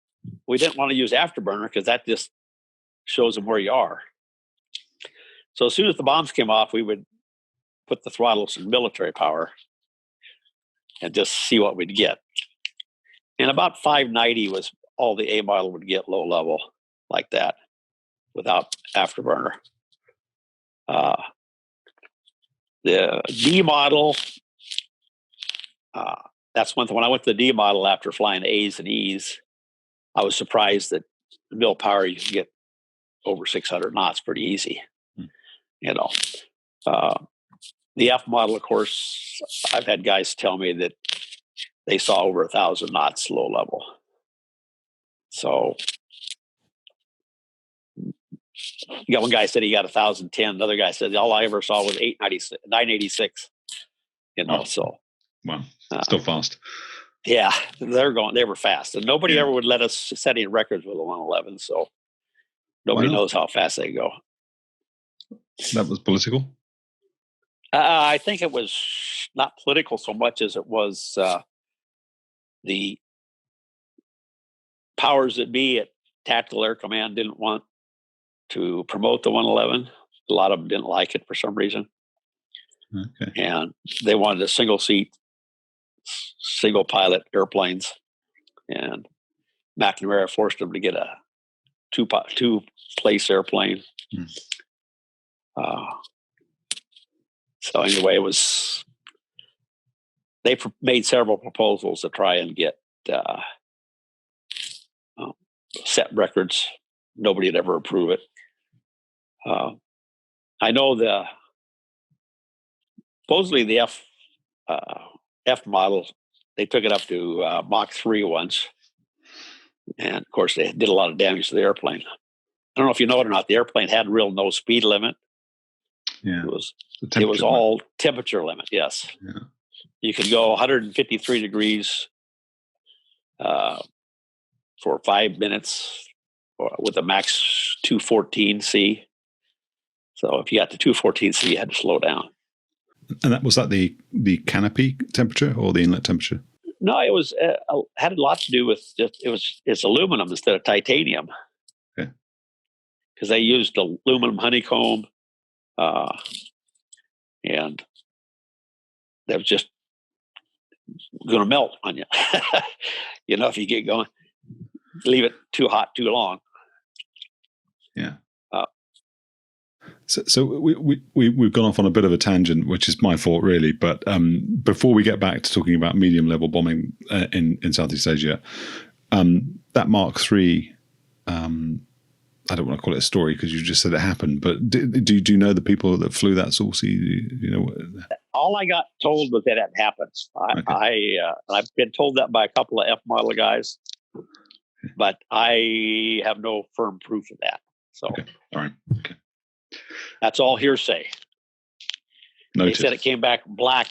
we didn't want to use afterburner because that just shows them where you are. So as soon as the bombs came off, we would put the throttles in military power and just see what we'd get. And about 590 was all the A model would get low level like that without afterburner. The D model, that's one thing. When I went to the D model after flying A's and E's, I was surprised that the mill power you can get over 600 knots pretty easy. The F model, of course, I've had guys tell me that they saw over 1,000 knots low level. So you got one guy said he got 1,010. Another guy said all I ever saw was 986. So wow, still fast. Yeah, they were fast, and nobody ever would let us set any records with a 111. So nobody knows how fast they go. That was political. I think it was not political so much as it was the powers that be at Tactical Air Command didn't want to promote the 111. A lot of them didn't like it for some reason. Okay. And they wanted a single seat, single pilot airplanes. And McNamara forced them to get a two place airplane. So anyway, they made several proposals to try and get set records. Nobody would ever approve it. I know supposedly the F model, they took it up to Mach 3 once. And of course, they did a lot of damage to the airplane. I don't know if you know it or not, the airplane had no speed limit. Yeah. It was all temperature limit, yes. Yeah. You could go 153 degrees for 5 minutes with a max 214C. So if you got to 214C, you had to slow down. And was that the canopy temperature or the inlet temperature? No, it was had a lot to do with it's aluminum instead of titanium. Okay. Because they used aluminum honeycomb, and that was just going to melt on you. If you get going, leave it too hot too long. Yeah. So we've gone off on a bit of a tangent, which is my fault, really. But before we get back to talking about medium level bombing in Southeast Asia, that Mark III, I don't want to call it a story because you just said it happened. But do you know the people that flew that Saucy? All I got told was that it happened. I've been told that by a couple of F model guys, but I have no firm proof of that. So, okay. All right. Okay. That's all hearsay. Noted. They said it came back black,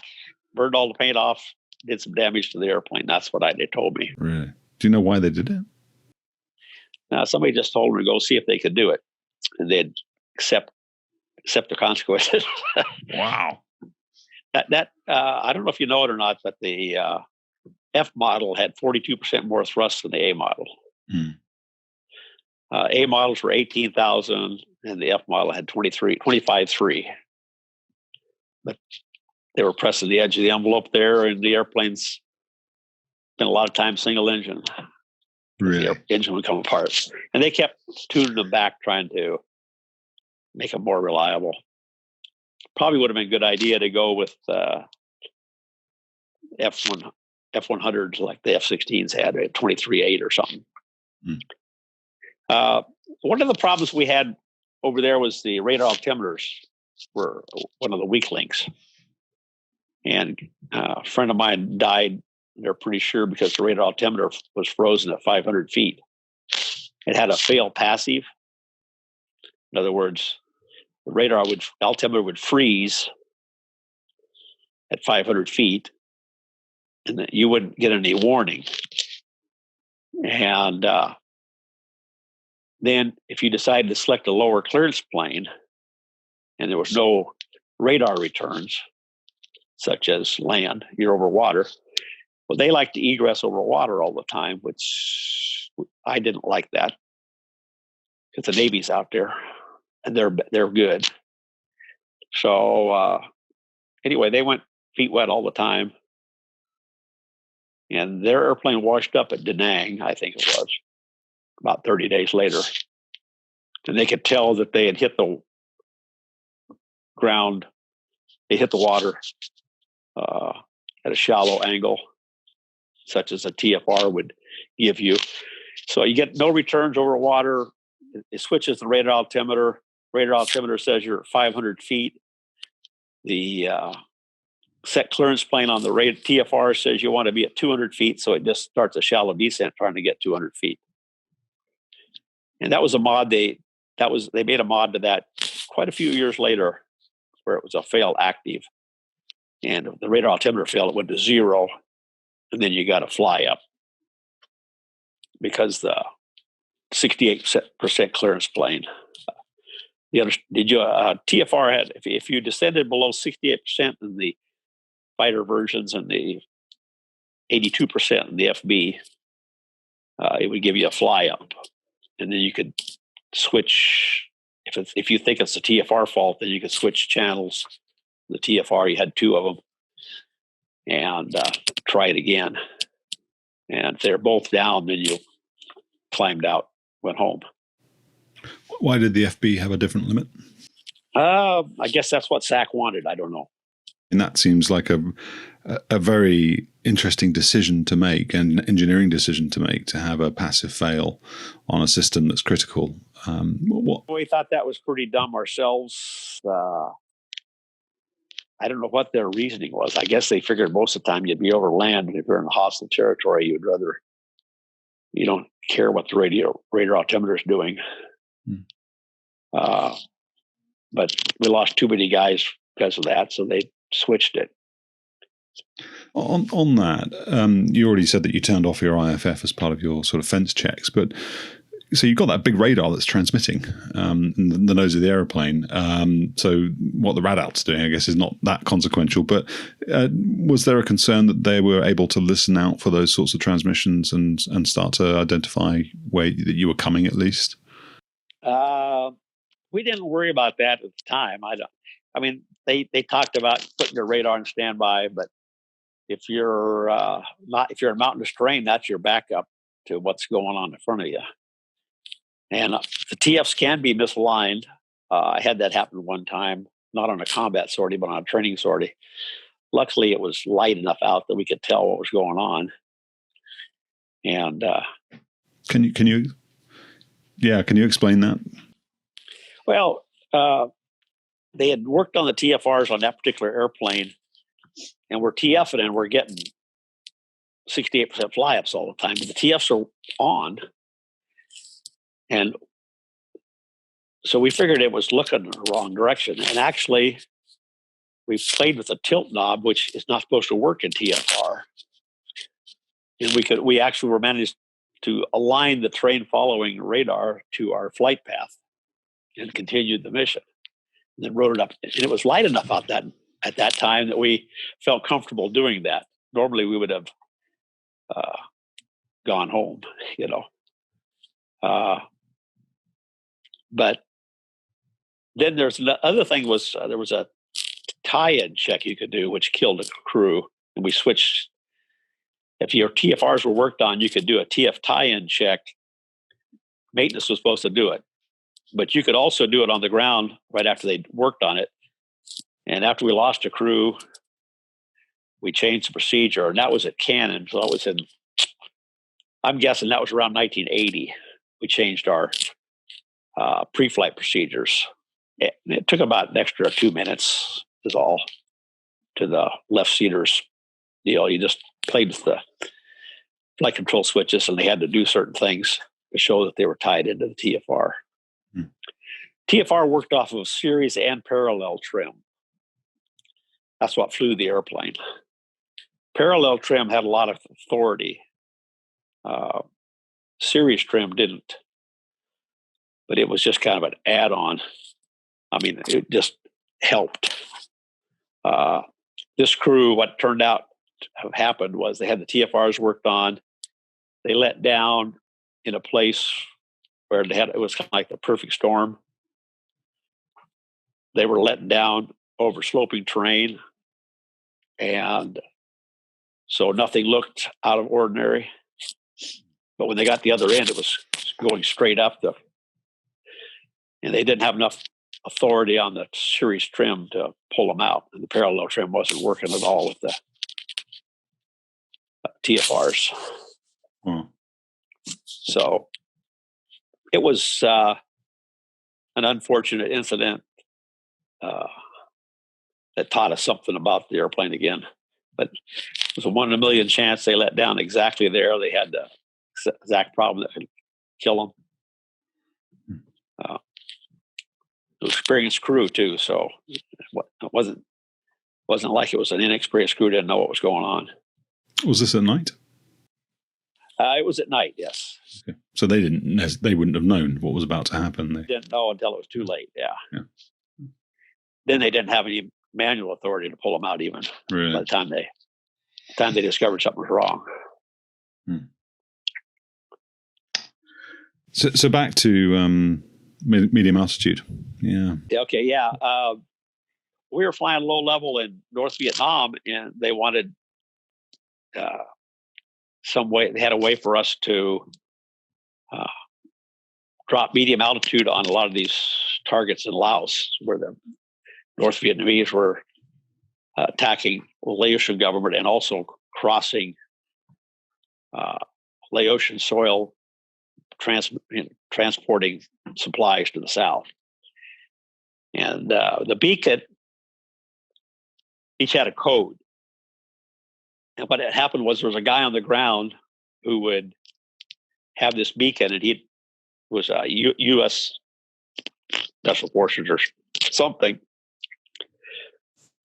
burned all the paint off, did some damage to the airplane. That's what they told me. Really? Do you know why they did it? Somebody just told them to go see if they could do it, and they'd accept the consequences. Wow. That I don't know if you know it or not, but the F model had 42% more thrust than the A model. A models were 18,000, and the F model had 25.3. But they were pressing the edge of the envelope there, and the airplane's spent a lot of time single engine. Really? The engine would come apart, and they kept tuning them back, trying to make them more reliable. Probably would have been a good idea to go with F-100s like the F-16s had at 23.8 or something. One of the problems we had over there was the radar altimeters were one of the weak links. And a friend of mine died, they're pretty sure, because the radar altimeter was frozen at 500 feet. It had a fail passive. In other words, the altimeter would freeze at 500 feet, and you wouldn't get any warning. And then if you decided to select a lower clearance plane and there was no radar returns, such as land, you're over water. Well, they like to egress over water all the time, which I didn't like that, because the Navy's out there and they're good. So anyway, they went feet wet all the time, and their airplane washed up at Da Nang, I think it was, about 30 days later. And they could tell that they had hit the ground, they hit the water at a shallow angle, such as a TFR would give you. So you get no returns over water. It switches the radar altimeter. Radar altimeter says you're at 500 feet. The set clearance plane on the TFR says you want to be at 200 feet, so it just starts a shallow descent trying to get 200 feet. And that was a mod they made a mod to that quite a few years later, where it was a fail active, and the radar altimeter failed. It went to 0, and then you got to fly up, because the 68% clearance plane. TFR had, if you descended below 68% in the fighter versions and the 82% in the FB, it would give you a fly up, and then you could switch. If you think it's a TFR fault, then you could switch channels. The TFR, you had 2 of them, and try it again. And if they're both down, then you climbed out, went home. Why did the FB have a different limit? I guess that's what SAC wanted. I don't know. And that seems like a very interesting decision to make, an engineering decision to make, to have a passive fail on a system that's critical. We thought that was pretty dumb ourselves. I don't know what their reasoning was. I guess they figured most of the time you'd be over land, and if you're in hostile territory, you don't care what the radar altimeter is doing. But we lost too many guys because of that, so they switched it. On that, you already said that you turned off your IFF as part of your sort of fence checks, but so you've got that big radar that's transmitting in the nose of the aeroplane. So what the radout's doing, I guess, is not that consequential. But was there a concern that they were able to listen out for those sorts of transmissions and start to identify where that you were coming, at least? We didn't worry about that at the time. They talked about putting your radar on standby, but if you're in mountainous terrain, that's your backup to what's going on in front of you. And the TFs can be misaligned. I had that happen one time, not on a combat sortie, but on a training sortie. Luckily, it was light enough out that we could tell what was going on. And can you explain that? Well, they had worked on the TFRs on that particular airplane, and we're TFing and we're getting 68% fly ups all the time. But the TFs are on, And so we figured it was looking in the wrong direction. And actually, we played with the tilt knob, which is not supposed to work in TFR. And we actually were managed to align the terrain following radar to our flight path and continued the mission. And then wrote it up. And it was light enough out that at that time that we felt comfortable doing that. Normally we would have gone home, you know. But then there's the other thing was there was a tie-in check you could do, which killed a crew. And we switched. If your TFRs were worked on, you could do a TF tie-in check. Maintenance was supposed to do it, but you could also do it on the ground right after they worked on it. And after we lost a crew, we changed the procedure, and that was at Cannon. So that was I'm guessing that was around 1980. We changed our pre-flight procedures. It took about an extra 2 minutes is all to the left seaters deal. You just played with the flight control switches, and they had to do certain things to show that they were tied into the TFR. TFR worked off of series and parallel trim. That's what flew the airplane. Parallel trim had a lot of authority. Series trim didn't, but it was just kind of an add-on. I mean, it just helped. This crew, what turned out to have happened was they had the TFRs worked on. They let down in a place where it was kind of like the perfect storm. They were letting down over sloping terrain, and so nothing looked out of ordinary. But when they got the other end, it was going straight up, and they didn't have enough authority on the series trim to pull them out. And the parallel trim wasn't working at all with the TFRs. So it was an unfortunate incident that taught us something about the airplane again. But it was a 1 in a million chance they let down exactly there. They had the exact problem that could kill them. An experienced crew too, so it wasn't like it was an inexperienced crew didn't know what was going on. Was this at night? It was at night, yes. Okay. So they wouldn't have known what was about to happen. They didn't know until it was too late. Yeah. Then they didn't have any manual authority to pull them out even. Really? By the time they discovered something was wrong. So back to medium altitude. Yeah. Okay. Yeah. We were flying low level in North Vietnam, and they wanted some way. They had a way for us to drop medium altitude on a lot of these targets in Laos, where the North Vietnamese were attacking the Laotian government and also crossing Laotian soil, transporting supplies to the south. And the beacon each had a code. And what had happened was there was a guy on the ground who would have this beacon, and he was a U.S. Special Forces or something.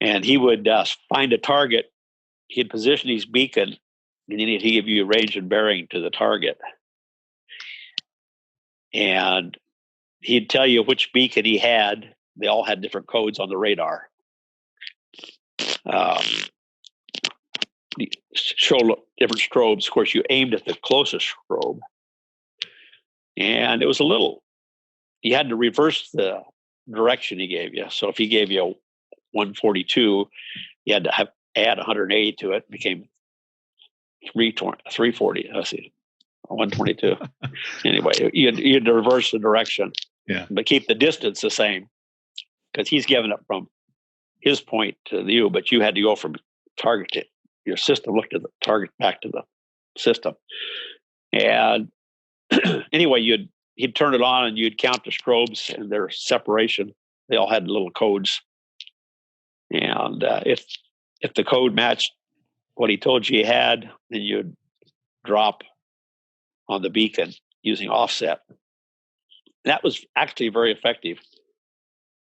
And he would find a target. He'd position his beacon, and then he'd give you a range and bearing to the target. And he'd tell you which beacon he had. They all had different codes on the radar. Show different strobes. Of course, you aimed at the closest strobe. And it was you had to reverse the direction he gave you. So if he gave you 142, you had to add 180 to it. It became 340. Let's see, 122. Anyway, you had to reverse the direction, but keep the distance the same, because he's giving it from his point to you, but you had to go from target to your system, looked at the target back to the system. And anyway, he'd turn it on and you'd count the strobes and their separation. They all had little codes. And if the code matched what he told you had, then you'd drop on the beacon using offset. that was actually very effective.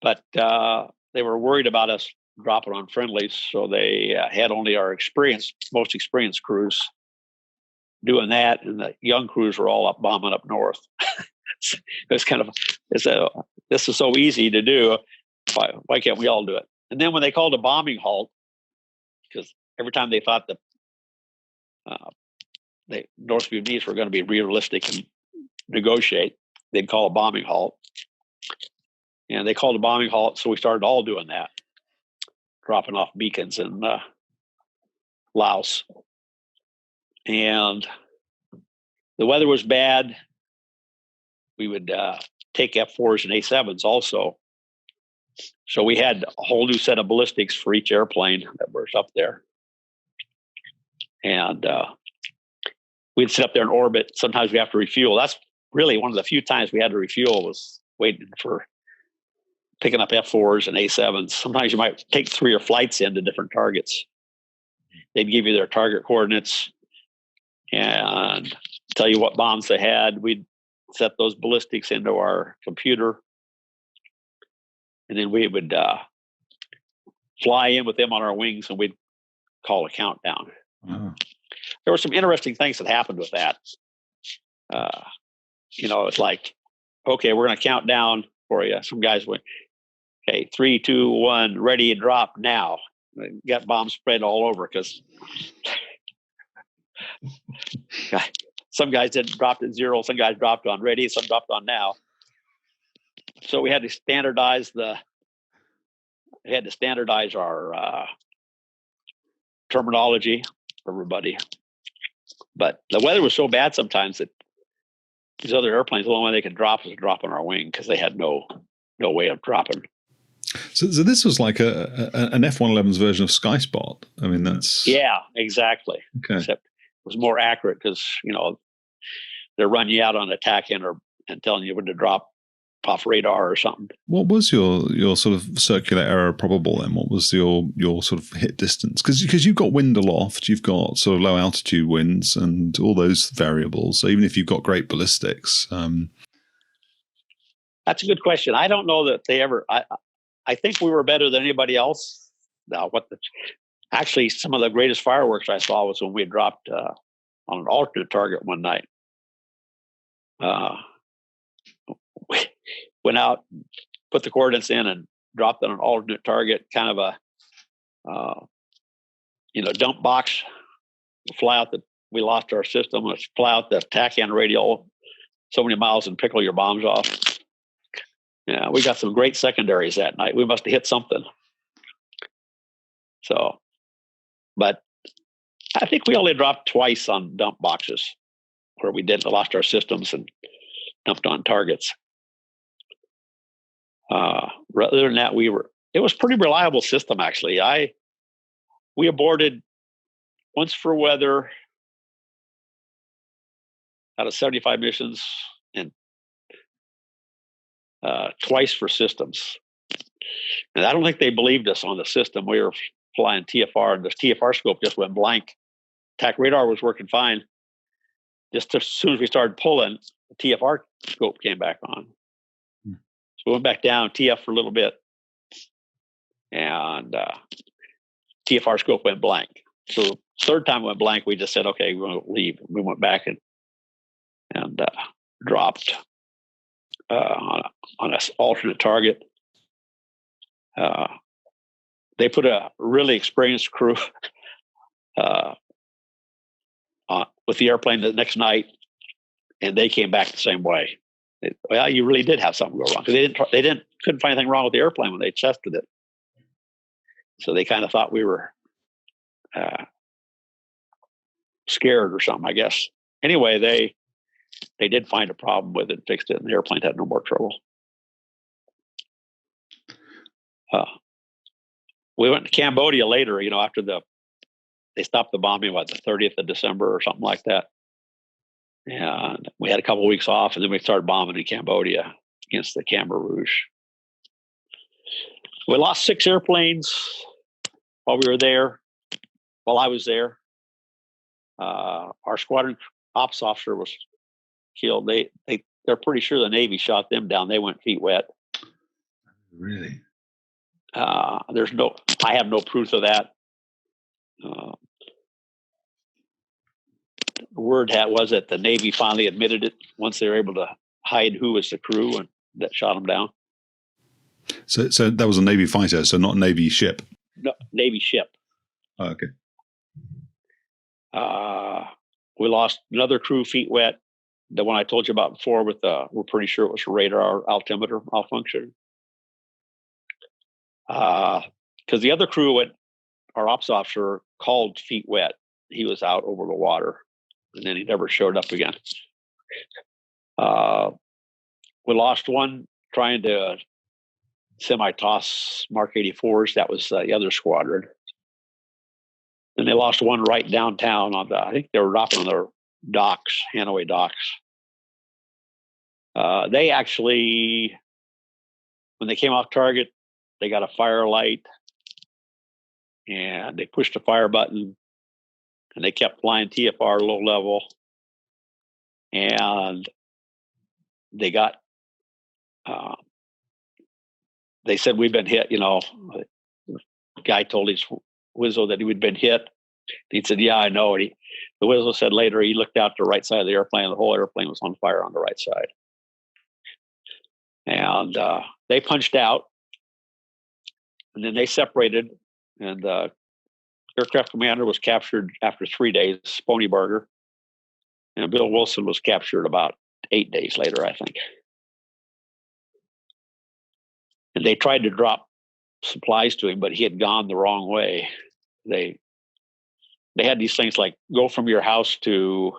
But they were worried about us dropping on friendlies, so they had only our most experienced crews doing that, and the young crews were all up bombing up north. It's kind of this is so easy to do. Why can't we all do it? And then when they called a bombing halt, because every time they thought that the North Vietnamese were going to be realistic and negotiate, they'd call a bombing halt. And they called a bombing halt, so we started all doing that, dropping off beacons in Laos. And the weather was bad. We would take F-4s and A-7s also. So we had a whole new set of ballistics for each airplane that was up there. And we'd sit up there in orbit. Sometimes we have to refuel. That's really one of the few times we had to refuel, was waiting for picking up F-4s and A-7s. Sometimes you might take 3 or flights into different targets. They'd give you their target coordinates and tell you what bombs they had. We'd set those ballistics into our computer, and then we would fly in with them on our wings, and we'd call a countdown. Oh. There were some interesting things that happened with that. It's like, okay, we're going to count down for you. Some guys went, okay, 3, 2, 1, ready and drop now. Got bombs spread all over because some guys didn't drop at 0, some guys dropped on ready, some dropped on now. So we had to standardize our terminology for everybody. But the weather was so bad sometimes that these other airplanes, the only one they could drop was drop on our wing, because they had no way of dropping. So this was like an F-111's version of Sky Spot. I mean, that's... Yeah, exactly. Okay. Except it was more accurate, because, they're running you out on attack end and telling you when to drop off radar or something. What was your sort of circular error probable then? What was your sort of hit distance? Because you've got wind aloft, you've got sort of low altitude winds and all those variables. So even if you've got great ballistics... That's a good question. I don't know that they ever... I think we were better than anybody else. Now, actually, some of the greatest fireworks I saw was when we dropped on an alternate target one night. We went out, put the coordinates in, and dropped on an alternate target, kind of a dump box. We lost our system. Let's fly out the TACAN radial so many miles and pickle your bombs off. Yeah, we got some great secondaries that night. We must have hit something. So, but I think we only dropped twice on dump boxes, where we lost our systems and dumped on targets. Rather than that, it was pretty reliable system, actually. We aborted once for weather out of 75 missions, and twice for systems. And I don't think they believed us on the system. We were flying TFR, and the TFR scope just went blank. TAC radar was working fine. Just as soon as we started pulling, the TFR scope came back on. So we went back down, TF for a little bit, and TFR scope went blank. So third time it went blank, we just said, okay, we're going to leave. We went back and dropped on an alternate target. They put a really experienced crew with the airplane the next night, and they came back the same way. You really did have something go wrong, because they couldn't find anything wrong with the airplane when they tested it. So they kind of thought we were scared or something, I guess. Anyway, they did find a problem with it, fixed it, and the airplane had no more trouble. We went to Cambodia later, after they stopped the bombing, the 30th of December or something like that. And we had a couple of weeks off, and then we started bombing in Cambodia against the Khmer Rouge. We lost 6 airplanes while we were there, while I was there. Our squadron ops officer was killed. They they're pretty sure the Navy shot them down. They went feet wet. Really? I have no proof of that. The word was that the Navy finally admitted it once they were able to hide who was the crew and that shot them down. So that was a Navy fighter, so not a Navy ship. No, Navy ship. Oh, okay. We lost another crew feet wet. The one I told you about before with we're pretty sure it was a radar altimeter malfunction. Because the other crew, our ops officer called feet wet. He was out over the water, and then he never showed up again. We lost one trying to semi-toss Mark 84s. That was the other squadron. And they lost one right downtown I think they were dropping on their docks, Hanoi docks. They actually, when they came off target, they got a fire light and they pushed the fire button and they kept flying TFR low level. And they got, they said, we've been hit, the guy told his Wizzo that he'd been hit. He said, yeah, I know. And the Wizzo said later he looked out the right side of the airplane and the whole airplane was on fire on the right side. And they punched out. And then they separated, and the aircraft commander was captured after 3 days, Sponeyberger. And Bill Wilson was captured about 8 days later, I think. And they tried to drop supplies to him, but he had gone the wrong way. They had these things like go from your house to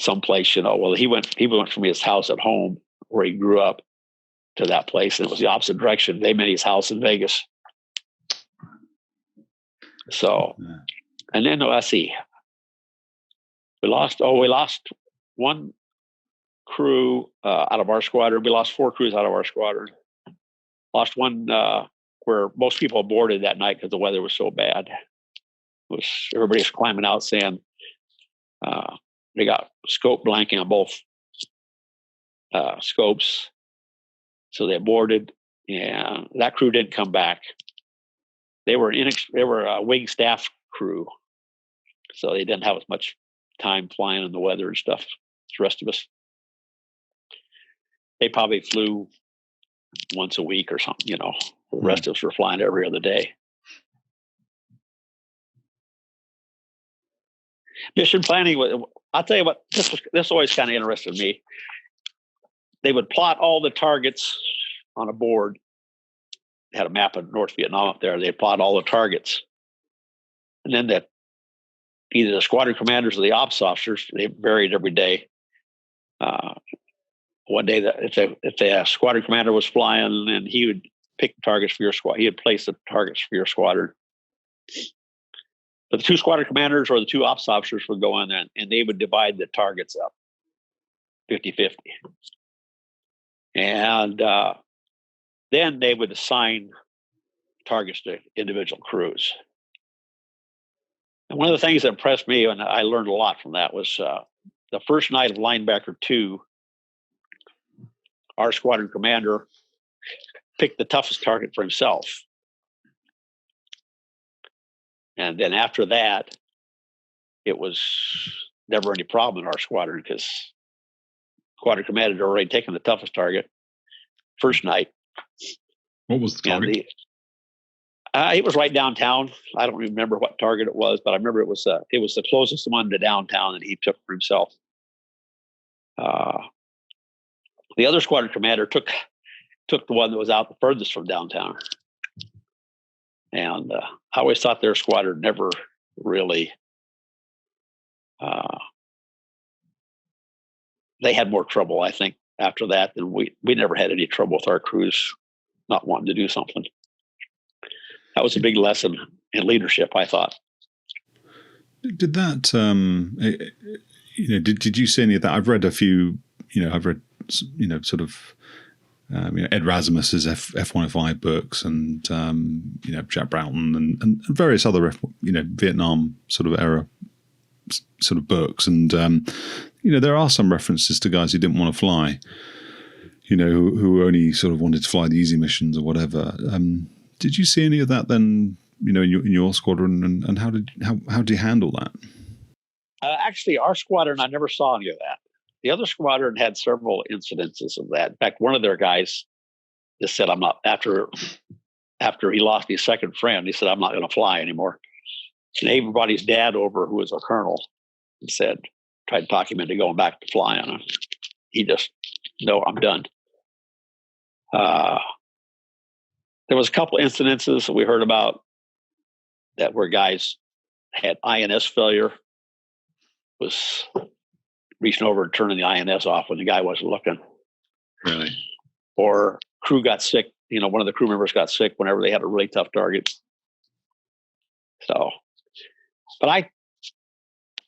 someplace, Well, he went from his house at home where he grew up to that place, and it was the opposite direction. They made his house in Vegas. So, and then let's see, we lost one crew out of our squadron. We lost 4 crews out of our squadron. Lost one where most people aborted that night because the weather was so bad. Everybody was climbing out saying they got scope blanking on both scopes. So they aborted, and that crew didn't come back. They were a wing staff crew, so they didn't have as much time flying in the weather and stuff as the rest of us. They probably flew once a week or something, The rest of us were flying every other day. Mission planning, I'll tell you what, this always kind of interested me. They would plot all the targets on a board. They had a map of North Vietnam up there. They'd plot all the targets. And then either the squadron commanders or the ops officers, they varied every day. One day, if the squadron commander was flying, and he would pick targets for your squad, he would place the targets for your squadron. But the 2 squadron commanders or the 2 ops officers would go in there, and they would divide the targets up 50-50. And then they would assign targets to individual crews. And one of the things that impressed me, and I learned a lot from that, was the first night of Linebacker 2, our squadron commander picked the toughest target for himself. And then after that, it was never any problem in our squadron because squadron commander had already taken the toughest target first night. What was the target? It was right downtown. I don't remember what target it was, but I remember it was the closest one to downtown that he took for himself. The other squadron commander took the one that was out the furthest from downtown. And I always thought their squadron never really, they had more trouble, I think, after that than we never had any trouble with our crews not wanting to do something. That was a big lesson in leadership, I thought. Did that, did you see any of that? I've read a few, sort of, Ed Rasmus's F-111 books and, Jack Broughton and various other, Vietnam sort of era sort of books, and there are some references to guys who didn't want to fly, who only sort of wanted to fly the easy missions or whatever. Did you see any of that then? In your squadron, and how did you handle that? Actually, our squadron, I never saw any of that. The other squadron had several incidences of that. In fact, one of their guys just said, "I'm not." After he lost his second friend, he said, "I'm not going to fly anymore." And everybody's dad over, who was a colonel, tried to talk him into going back to flying. And he just, "No, I'm done." There was a couple incidences that we heard about that where guys had INS failure, was reaching over and turning the INS off when the guy wasn't looking. Really? Or crew got sick. One of the crew members got sick whenever they had a really tough target. So, but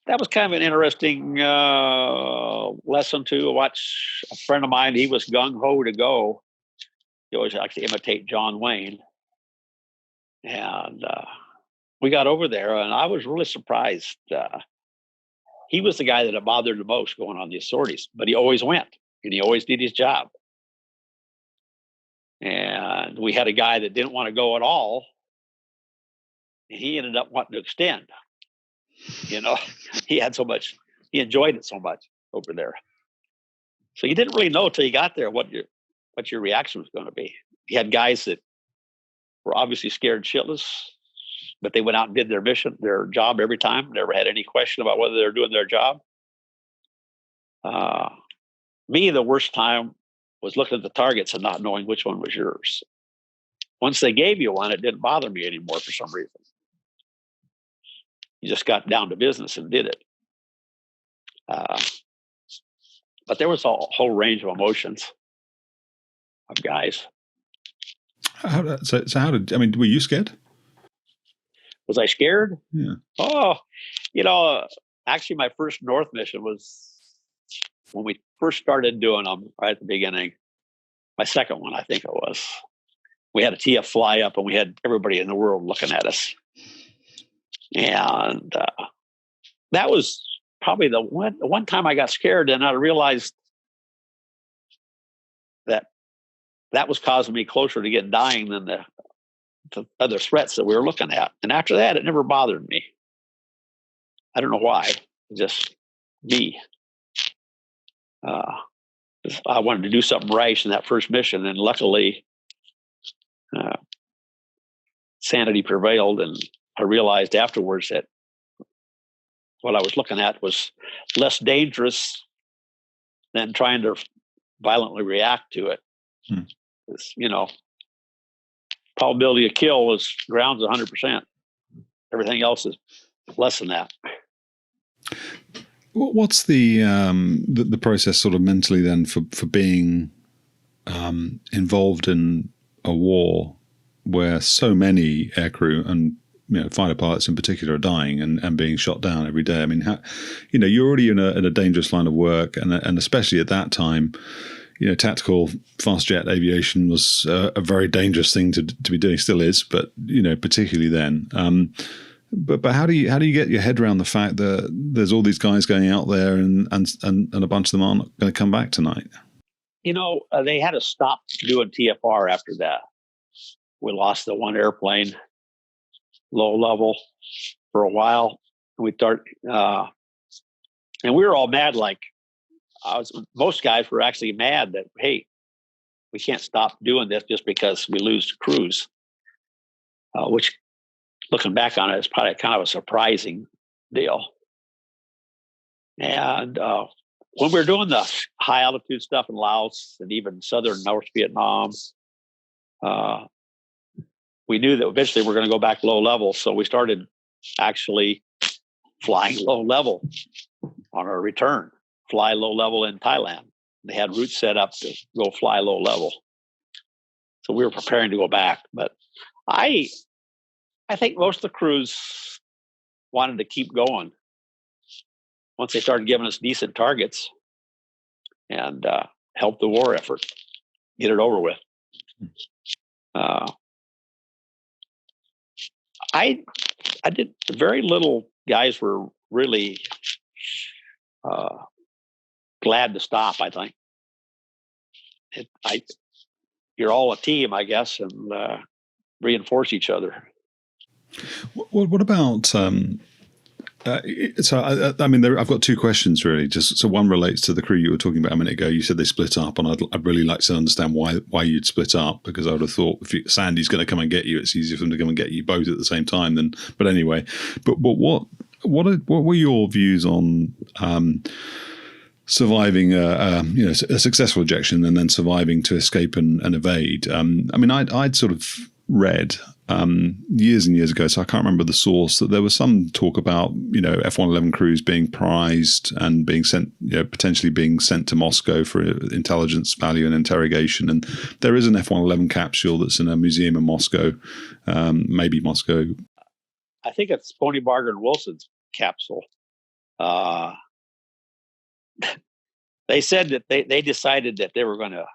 that was kind of an interesting lesson too. I watched a friend of mine, he was gung-ho to go. He always liked to imitate John Wayne. And we got over there, and I was really surprised. He was the guy that it bothered the most going on these sorties, but he always went, and he always did his job. And we had a guy that didn't want to go at all, and he ended up wanting to extend. He had so much, he enjoyed it so much over there. So you didn't really know till you got there what your reaction was going to be. You had guys that were obviously scared shitless, but they went out and did their job every time. Never had any question about whether they're doing their job. Me, the worst time was looking at the targets and not knowing which one was yours. Once they gave you one, it didn't bother me anymore for some reason. You just got down to business and did it. But there was a whole range of emotions of guys. Were you scared? Was I scared? Yeah. Oh, actually my first North mission was when we first started doing them right at the beginning. My second one, I think it was. We had a TF fly up, and we had everybody in the world looking at us. And that was probably the one time I got scared, and I realized that was causing me closer to getting dying than the other threats that we were looking at. And after that, it never bothered me. I don't know why. Just me. I wanted to do something rash in that first mission, and luckily, sanity prevailed, and I realized afterwards that what I was looking at was less dangerous than trying to violently react to it. Probability of kill is ground's 100%. Everything else is less than that. What's the process sort of mentally then for being involved in a war where so many aircrew and fighter pilots in particular are dying and being shot down every day? I mean, you're already in a dangerous line of work, and especially at that time, tactical fast jet aviation was a very dangerous thing to be doing. Still is, but particularly then. But how do you get your head around the fact that there's all these guys going out there and a bunch of them aren't going to come back tonight? They had to stop doing TFR after that. We lost the one airplane, low level, for a while. We started, and we were all mad. Most guys were actually mad that, hey, we can't stop doing this just because we lose crews, which, looking back on it, is probably kind of a surprising deal. And when we were doing the high altitude stuff in Laos and even southern North Vietnam, we knew that eventually we're going to go back low level. So we started actually flying low level on our return, fly low level in Thailand. They had routes set up to go fly low level. So we were preparing to go back. But I think most of the crews wanted to keep going once they started giving us decent targets and help the war effort, get it over with. I did very little. Guys were really glad to stop. I think you're all a team, I guess, and reinforce each other. What about? So I mean, I've got two questions really. Just so one relates to the crew you were talking about a minute ago. You said they split up, and I'd really like to understand why you'd split up, because I would have thought if Sandy's going to come and get you, it's easier for them to come and get you both at the same time. Then, but anyway, but what were your views on surviving a successful ejection and then surviving to escape and evade? I mean, I'd sort of read years and years ago, so I can't remember the source, that there was some talk about F-111 crews being prized and being sent, potentially being sent to Moscow for intelligence value and interrogation. And there is an F-111 capsule that's in a museum in Moscow, maybe Moscow. I think it's Pony Barger and Wilson's capsule. They said that they decided that they were going to,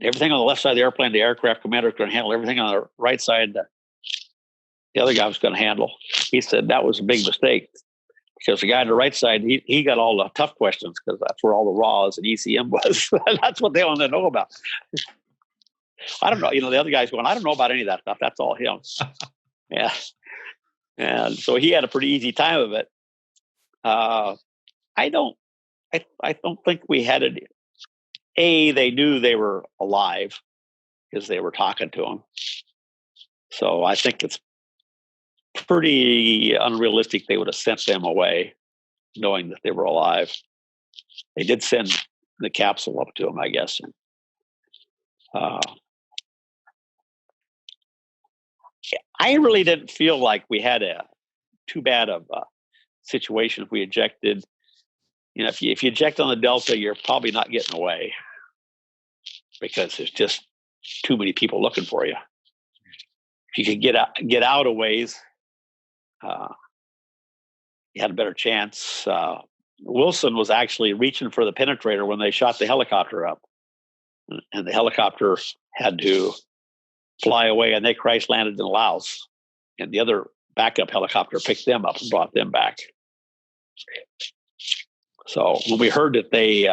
everything on the left side of the airplane, the aircraft commander was going to handle. Everything on the right side, the other guy was going to handle. He said that was a big mistake, because the guy on the right side, he got all the tough questions, because that's where all the RAWs and ECM was. That's what they wanted to know about. I don't know. The other guy's going, I don't know about any of that stuff. That's all him. Yeah. And so he had a pretty easy time of it. I don't think we had it. They knew they were alive because they were talking to them. So I think it's pretty unrealistic they would have sent them away knowing that they were alive. They did send the capsule up to them, I guess. And, I really didn't feel like we had too bad of a situation if we ejected. If you eject on the Delta, you're probably not getting away, because there's just too many people looking for you. If you could get out a ways, you had a better chance. Wilson was actually reaching for the penetrator when they shot the helicopter up, and the helicopter had to fly away, and they crash landed in Laos, and the other backup helicopter picked them up and brought them back. So when we heard that the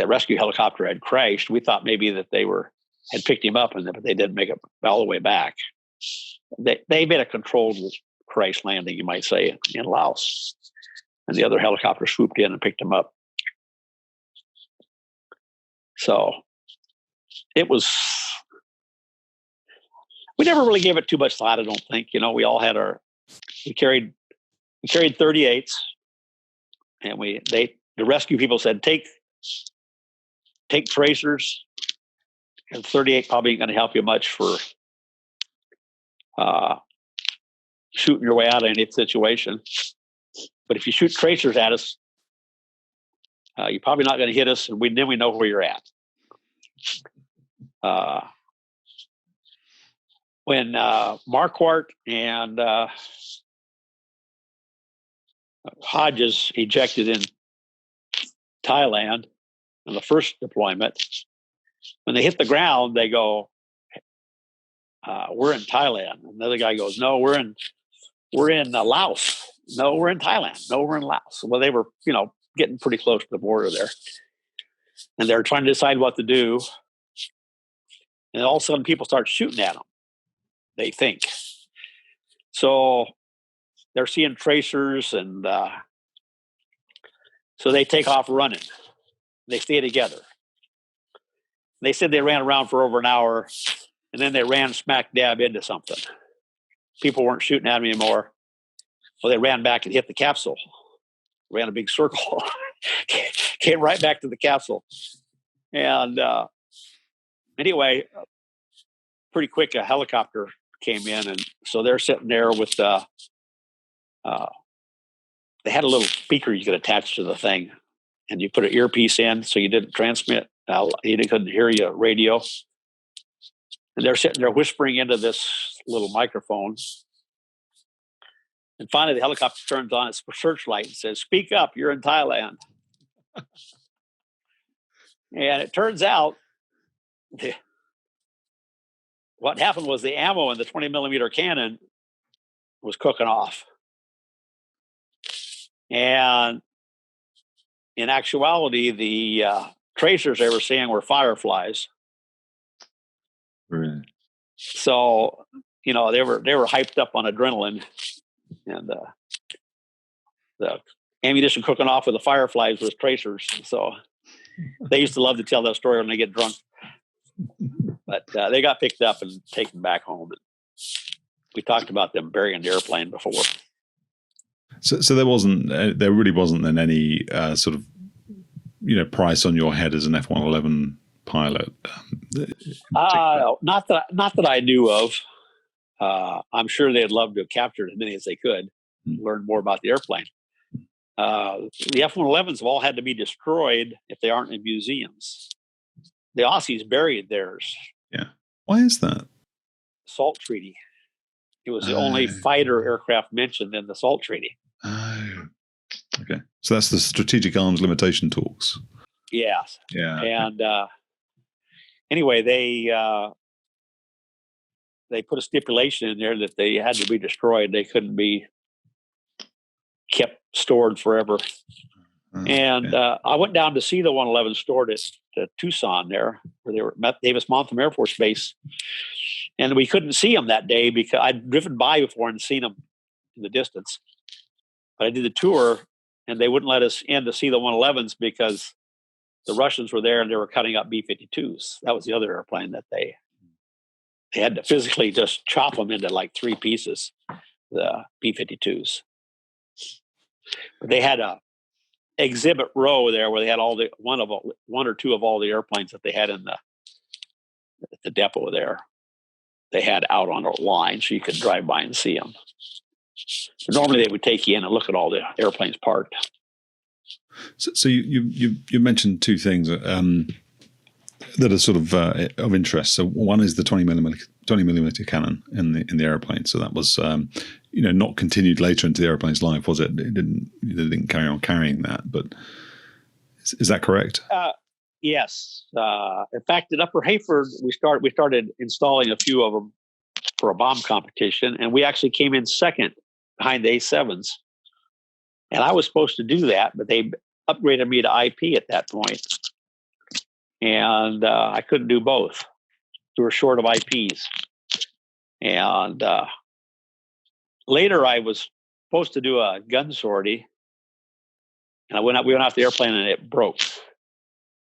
rescue helicopter had crashed, we thought maybe that they had picked him up, but they didn't make it all the way back. They made a controlled crash landing, you might say, in Laos, and the other helicopter swooped in and picked him up. So it was. We never really gave it too much thought, I don't think. We all had we carried 38s, and the rescue people said, take tracers, and 38 probably ain't going to help you much for shooting your way out of any situation. But if you shoot tracers at us, you're probably not going to hit us, and then we know where you're at. When Marquardt and Hodges ejected in Thailand on the first deployment, when they hit the ground, they go, "We're in Thailand." And the other guy goes, "No, we're in Laos." "No, we're in Thailand." "No, we're in Laos." Well, they were, getting pretty close to the border there, and they're trying to decide what to do. And all of a sudden, people start shooting at them. They think so. They're seeing tracers, and so they take off running. They stay together. They said they ran around for over an hour, and then they ran smack dab into something. People weren't shooting at them anymore. Well, they ran back and hit the capsule. Ran a big circle. Came right back to the capsule. And anyway, pretty quick, a helicopter came in, and so they're sitting there with they had a little speaker you could attach to the thing, and you put an earpiece in so you didn't transmit. You couldn't hear your radio. And they're sitting there whispering into this little microphone. And finally, the helicopter turns on its searchlight and says, "Speak up, you're in Thailand." And it turns out what happened was the ammo in the 20 millimeter cannon was cooking off. And in actuality, the tracers they were seeing were fireflies. Really? So, they were hyped up on adrenaline, and the ammunition cooking off with the fireflies was tracers. So they used to love to tell that story when they get drunk. But they got picked up and taken back home. And we talked about them burying the airplane before. So there really wasn't then any sort of price on your head as an F-111 pilot. Not that I knew of. I'm sure they'd love to have captured as many as they could, learn more about the airplane. The F-111s have all had to be destroyed if they aren't in museums. The Aussies buried theirs. Yeah. Why is that? SALT treaty. It was the only fighter aircraft mentioned in the SALT treaty. Oh. Okay. So that's the strategic arms limitation talks. Yes. Yeah. And anyway, they put a stipulation in there that they had to be destroyed. They couldn't be kept stored forever. And I went down to see the 111 stored at Tucson there, where they were at Davis-Monthan Air Force Base. And we couldn't see them that day because I'd driven by before and seen them in the distance. But I did the tour, and they wouldn't let us in to see the 111s because the Russians were there and they were cutting up B-52s. That was the other airplane that they had to physically just chop them into like 3 pieces, the B-52s. But they had a exhibit row there where they had one or two of all the airplanes that they had in the depot there. They had out on a line so you could drive by and see them. But normally they would take you in and look at all the airplanes parked. So you mentioned 2 things that are sort of interest. So one is the 20 millimeter cannon in the airplane. So that was not continued later into the airplane's life, was it? They didn't carry on carrying that. But is that correct? Yes. In fact, at Upper Hayford, we started installing a few of them for a bomb competition, and we actually came in second behind the A7s. And I was supposed to do that, but they upgraded me to IP at that point. And I couldn't do both. We were short of IPs. And later I was supposed to do a gun sortie. And we went off the airplane and it broke.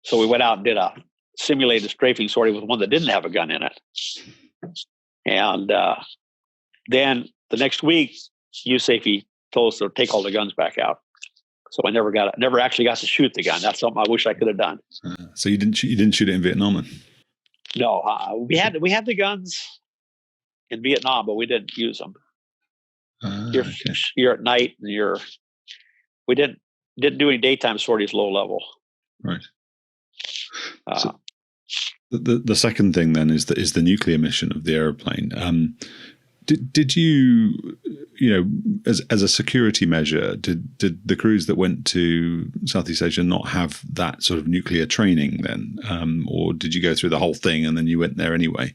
So we went out and did a simulated strafing sortie with one that didn't have a gun in it. And then the next week, USAFE told us to take all the guns back out. So I never actually got to shoot the gun. That's something I wish I could have done. So you didn't shoot it in Vietnam then? No, we had the guns in Vietnam, but we didn't use them. You're at night, and we didn't do any daytime sorties low level. Right. So the second thing then is the nuclear mission of the airplane. Did you as a security measure, did the crews that went to Southeast Asia not have that sort of nuclear training then, or did you go through the whole thing and then you went there anyway?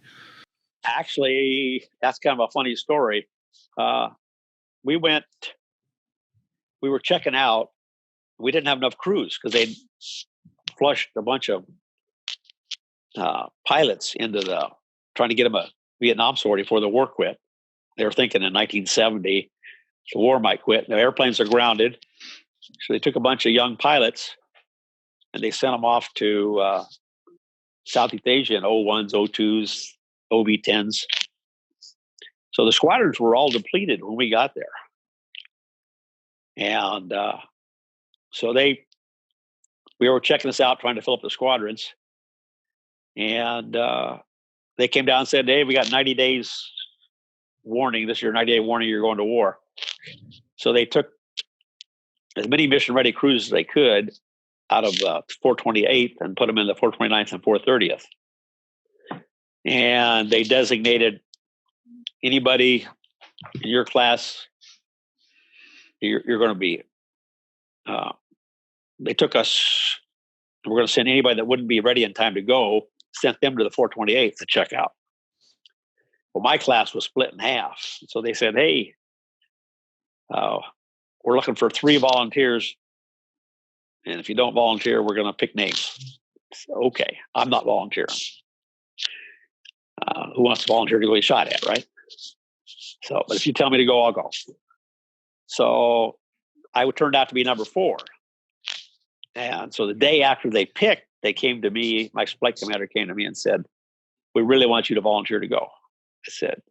Actually, that's kind of a funny story. We were checking out. We didn't have enough crews because they'd flushed a bunch of pilots into trying to get them a Vietnam sortie before the war quit. They were thinking in 1970 the war might quit. The airplanes are grounded. So they took a bunch of young pilots and they sent them off to Southeast Asia in O1s, O2s, OV-10s. So the squadrons were all depleted when we got there. And so we were checking this out, trying to fill up the squadrons. And they came down and said, hey, we got 90 days warning. This is your 90-day warning, you're going to war. So they took as many mission-ready crews as they could out of 428th and put them in the 429th and 430th. And they designated anybody in your class, you're going to be, they took us, we're going to send anybody that wouldn't be ready in time to go, sent them to the 428th to check out. Well, my class was split in half. So they said, hey, We're looking for 3 volunteers. And if you don't volunteer, we're going to pick names. So, okay, I'm not volunteering. Who wants to volunteer to go get shot at, right? So, but if you tell me to go, I'll go. So I turned out to be number 4. And so the day after they picked, they came to me, my flight commander came to me and said, we really want you to volunteer to go. I said,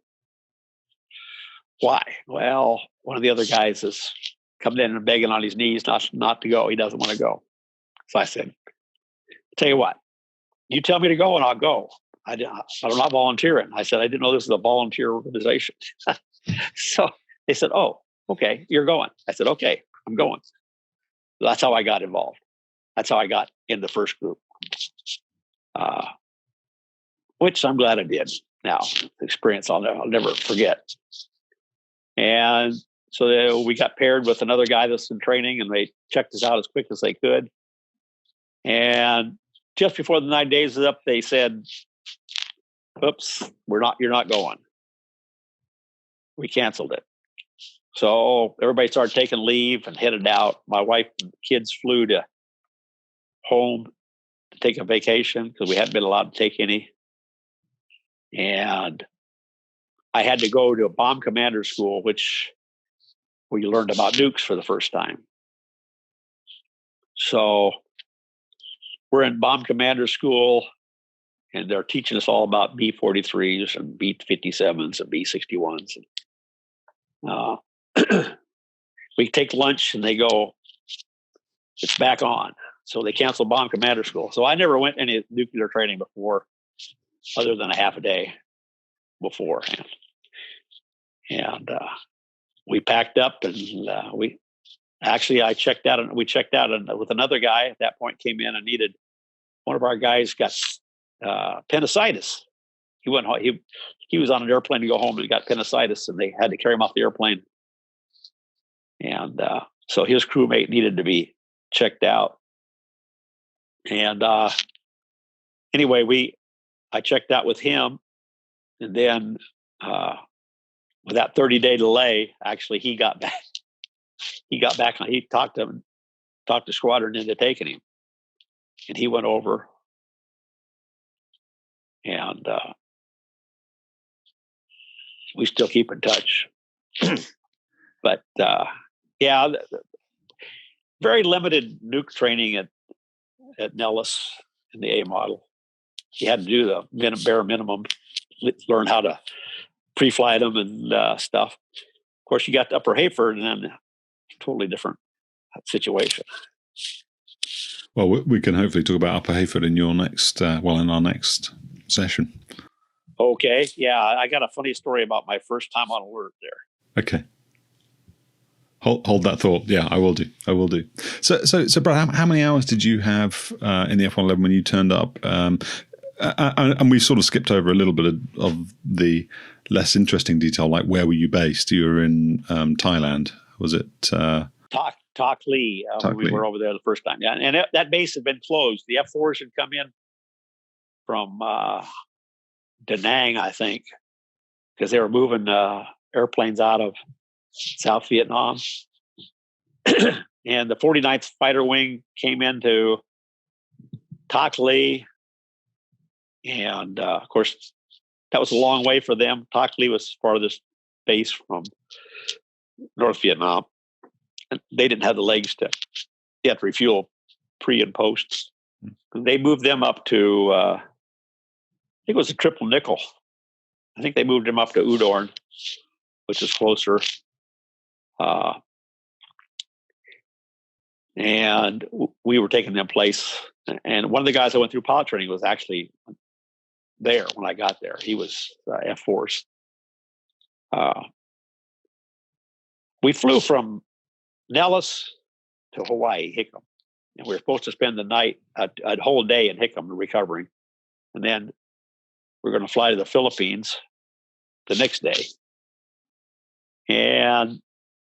why? Well, one of the other guys is coming in and begging on his knees not to go. He doesn't want to go. So I said, tell you what, you tell me to go and I'll go. I'm not volunteering. I said, I didn't know this was a volunteer organization. So they said, oh, okay, you're going. I said, okay, I'm going. So that's how I got involved. That's how I got in the first group, which I'm glad I did. Now, experience I'll never forget. And so we got paired with another guy that's in training, and they checked us out as quick as they could. And just before the 9 days is up, they said, oops, you're not going. We canceled it. So everybody started taking leave and headed out. My wife and kids flew to home to take a vacation because we hadn't been allowed to take any. And I had to go to a bomb commander school, which we learned about nukes for the first time. So we're in bomb commander school, and they're teaching us all about B-43s and B-57s and B-61s. We take lunch, and they go, it's back on. So they canceled bomb commander school. So I never went any nuclear training before, other than a half a day beforehand. And we packed up, and I checked out, and we checked out with another guy at that point. Came in and needed, one of our guys got appendicitis. He went home. He was on an airplane to go home, and he got appendicitis, and they had to carry him off the airplane. And so his crewmate needed to be checked out. And anyway, I checked out with him, and then with that 30-day delay, actually he got back. He got back. He talked to squadron into taking him, and he went over. And we still keep in touch. But yeah, very limited nuke training at Nellis in the A model. You had to do the bare minimum, learn how to pre-fly them and stuff. Of course, you got to Upper Hayford, and then totally different situation. Well, we can hopefully talk about Upper Hayford in your next, in our next session. Okay, yeah, I got a funny story about my first time on alert there. Okay. Hold that thought. Yeah, I will do. So, Brad, how many hours did you have in the F-111 when you turned up? And we sort of skipped over a little bit of the less interesting detail, like where were you based? You were in Thailand. Was it? Tak Lee. We were over there the first time. Yeah, and that base had been closed. The F-4s had come in from Da Nang, I think, because they were moving airplanes out of South Vietnam. And the 49th Fighter Wing came into Tak Lee. And of course, that was a long way for them. Tak Lee was farthest base from North Vietnam. And they didn't have the legs to refuel pre and post. They moved them up to, I think it was a triple nickel. I think they moved them up to Udorn, which is closer. And we were taking them place. And one of the guys I went through pilot training was actually there when I got there. He was F-Force. We flew from Nellis to Hawaii, Hickam. And we were supposed to spend the night, a whole day in Hickam recovering. And then we're going to fly to the Philippines the next day. And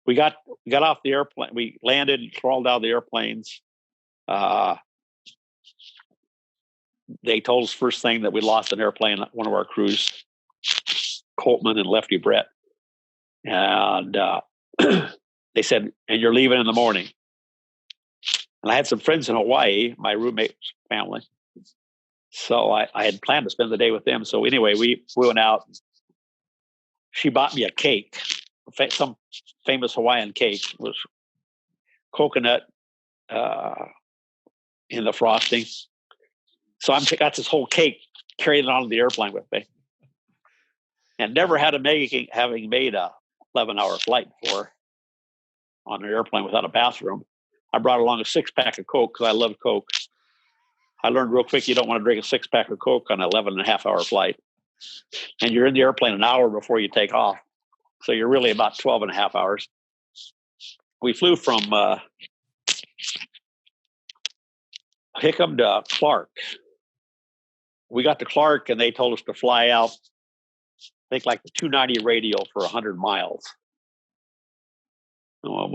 we got off the airplane. We landed, crawled out of the airplanes. They told us first thing that we lost an airplane, one of our crews, Coltman and Lefty Brett. And they said, and you're leaving in the morning. And I had some friends in Hawaii, my roommate's family. So I had planned to spend the day with them. So anyway, we went out. She bought me a cake, some famous Hawaiian cake. It was coconut in the frosting. So I've got this whole cake, carried it onto the airplane with me. And never had having made a 11-hour flight before on an airplane without a bathroom. I brought along a 6-pack of Coke because I love Coke. I learned real quick you don't want to drink a 6-pack of Coke on an 11.5-hour flight. And you're in the airplane an hour before you take off. So you're really about 12.5 hours. We flew from Hickam to Clark. We got to Clark and they told us to fly out, I think like the 290 radial for 100 miles. Well,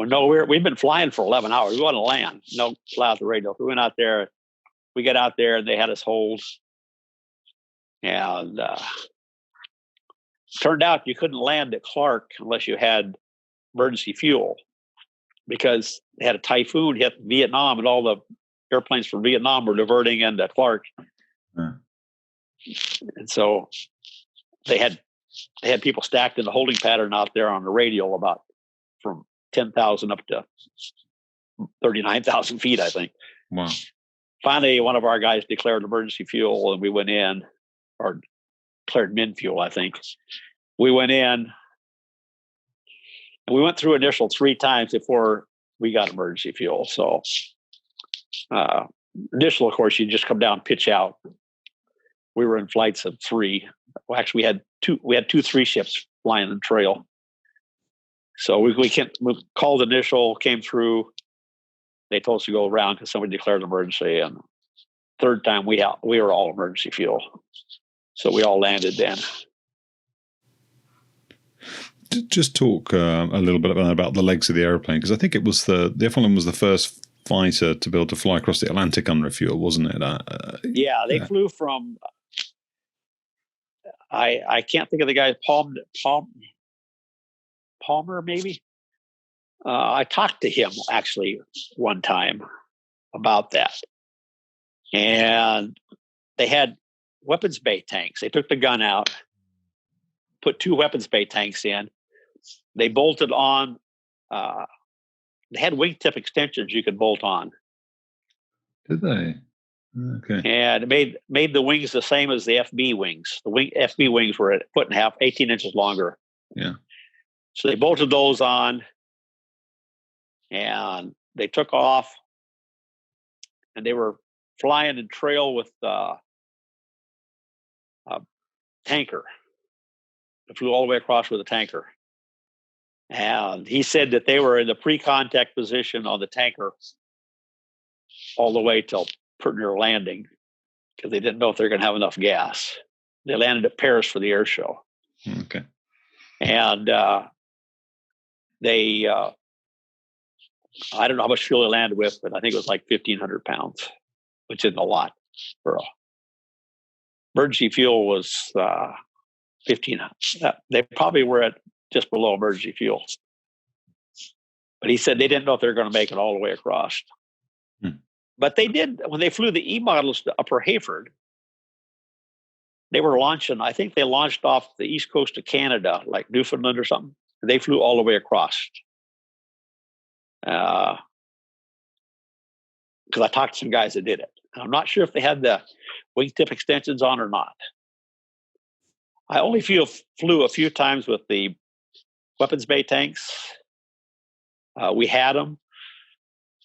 we've been flying for 11 hours. We want to land. No, fly out the radial. We went out there. We got out there and they had us hold. And turned out you couldn't land at Clark unless you had emergency fuel because they had a typhoon hit Vietnam and all the airplanes from Vietnam were diverting into Clark. And so they had people stacked in the holding pattern out there on the radial about from 10,000 up to 39,000 feet, I think. Wow. Finally, one of our guys declared emergency fuel and we went in, or declared min fuel, I think. We went in and we went through initial 3 times before we got emergency fuel. So initial, of course, you just come down, pitch out. We were in flights of 3. Well, actually, we had 2 3 ships flying the trail. So we called initial, came through. They told us to go around because somebody declared emergency. And third time we were all emergency fuel. So we all landed then. Just talk a little bit about the legs of the airplane, because I think it was the F-111 was the first fighter to be able to fly across the Atlantic under fuel, wasn't it? Yeah, they flew from. I can't think of the guy. Palmer, maybe. I talked to him actually one time about that, and they had weapons bay tanks. They took the gun out, put 2 weapons bay tanks in. They bolted on. They had wingtip extensions you could bolt on. Did they? Okay. And it made the wings the same as the FB wings. The FB wings were a 1.5 feet, 18 inches longer. Yeah. So they bolted those on, and they took off, and they were flying in trail with a tanker. They flew all the way across with a tanker. And he said that they were in the pre-contact position on the tanker all the way till pretty near landing because they didn't know if they were going to have enough gas. They landed at Paris for the air show. Okay. And they, I don't know how much fuel they landed with, but I think it was like 1,500 pounds, which isn't a lot for emergency fuel was 1,500. They probably were at just below emergency fuel. But he said they didn't know if they were going to make it all the way across. But they did, when they flew the E models to Upper Hayford, they were launching, I think they launched off the east coast of Canada, like Newfoundland or something. They flew all the way across. Because I talked to some guys that did it. I'm not sure if they had the wingtip extensions on or not. I only flew a few times with the weapons bay tanks. We had them.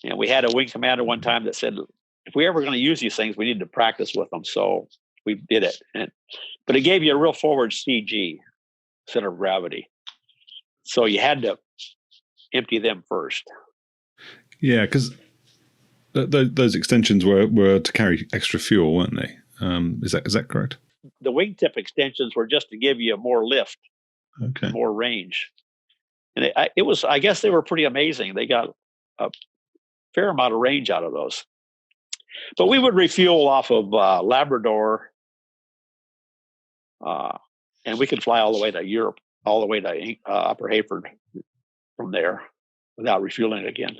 And we had a wing commander one time that said, if we're ever going to use these things, we need to practice with them. So we did it. But it gave you a real forward CG, center of gravity. So you had to empty them first. Yeah, because those extensions were to carry extra fuel, weren't they? Is that correct? The wingtip extensions were just to give you more lift, more range. And it was, I guess they were pretty amazing. They got a fair amount of range out of those. But we would refuel off of Labrador, and we could fly all the way to Europe, all the way to Upper Hayford from there. without refueling again.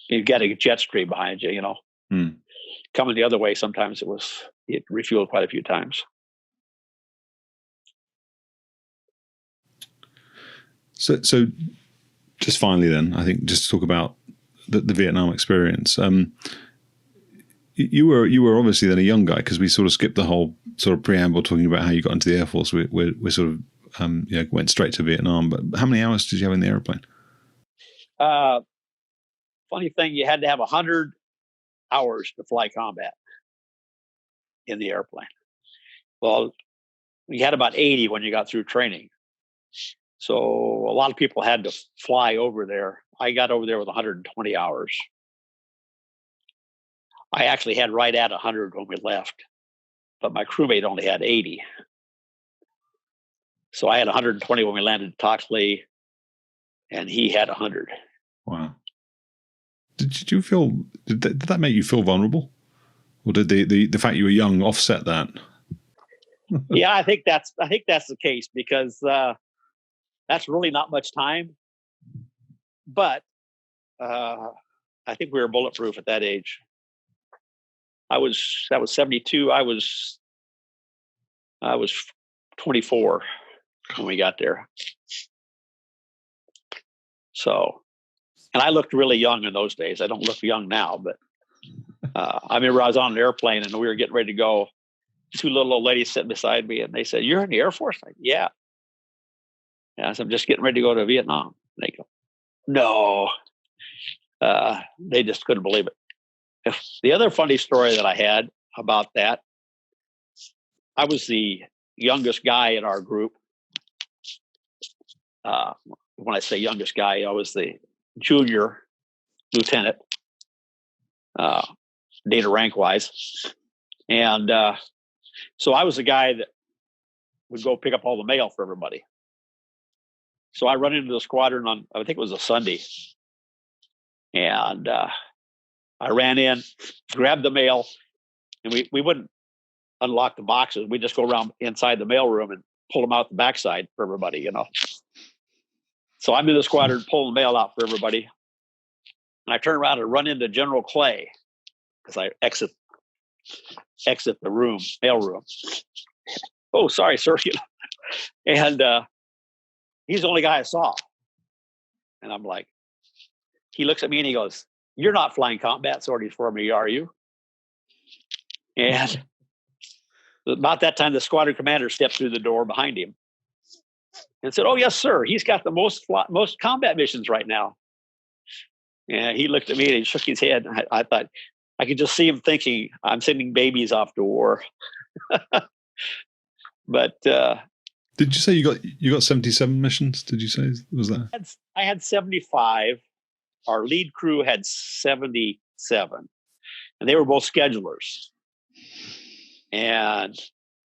You get a jet stream behind you, Coming the other way, sometimes it refueled quite a few times. So just finally then, I think just to talk about the Vietnam experience. You were obviously then a young guy, because we sort of skipped the whole sort of preamble talking about how you got into the Air Force. We sort of went straight to Vietnam. But how many hours did you have in the airplane? Funny thing, you had to have 100 hours to fly combat in the airplane. Well, you had about 80 when you got through training. So a lot of people had to fly over there. I got over there with 120 hours. I actually had right at 100 when we left, but my crewmate only had 80. So I had 120 when we landed at Toxley, and he had 100. Wow. Did you feel? Did that make you feel vulnerable, or did the fact you were young offset that? Yeah, I think that's the case, because that's really not much time. But I think we were bulletproof at that age. That was 72. I was 24 when we got there. So, and I looked really young in those days. I don't look young now, but I remember I was on an airplane and we were getting ready to go. Two little old ladies sitting beside me, and they said, "You're in the Air Force?" I'm like, yeah. I said, "I'm just getting ready to go to Vietnam." And they go, "No." They just couldn't believe it. The other funny story that I had about that, I was the youngest guy in our group. When I say youngest guy, I was the junior lieutenant, data rank wise. And so I was the guy that would go pick up all the mail for everybody. So I run into the squadron on, I think it was a Sunday. And I ran in, grabbed the mail, and we wouldn't unlock the boxes. We just go around inside the mail room and pull them out the backside for everybody, So I'm in the squadron pulling the mail out for everybody. And I turn around and run into General Clay because I exit the room, mail room. "Oh, sorry, sir." And he's the only guy I saw. And I'm like, he looks at me and he goes, "You're not flying combat sorties for me, are you?" And about that time, the squadron commander stepped through the door behind him and said, "Oh, yes, sir. He's got the most combat missions right now." And he looked at me and he shook his head. I thought, I could just see him thinking, I'm sending babies off to war. But did you say you got 77 missions? Did you say, was that? I had 75. Our lead crew had 77, and they were both schedulers. And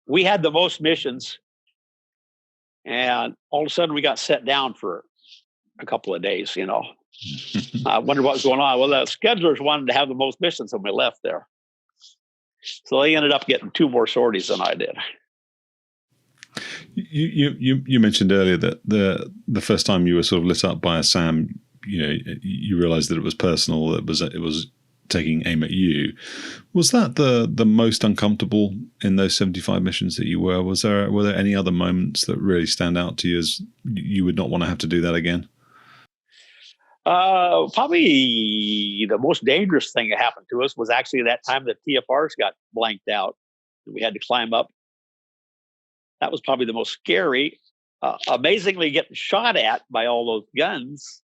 we had the most missions. And all of a sudden, we got set down for a couple of days. I wondered what was going on. Well, the schedulers wanted to have the most missions when we left there, so they ended up getting 2 more sorties than I did. You mentioned earlier that the first time you were sort of lit up by a SAM, you realized that it was personal, that it was taking aim at you. Was that the most uncomfortable in those 75 missions that you were? Were there any other moments that really stand out to you as you would not want to have to do that again? Probably the most dangerous thing that happened to us was actually that time that TFRs got blanked out and we had to climb up. That was probably the most scary. Amazingly, getting shot at by all those guns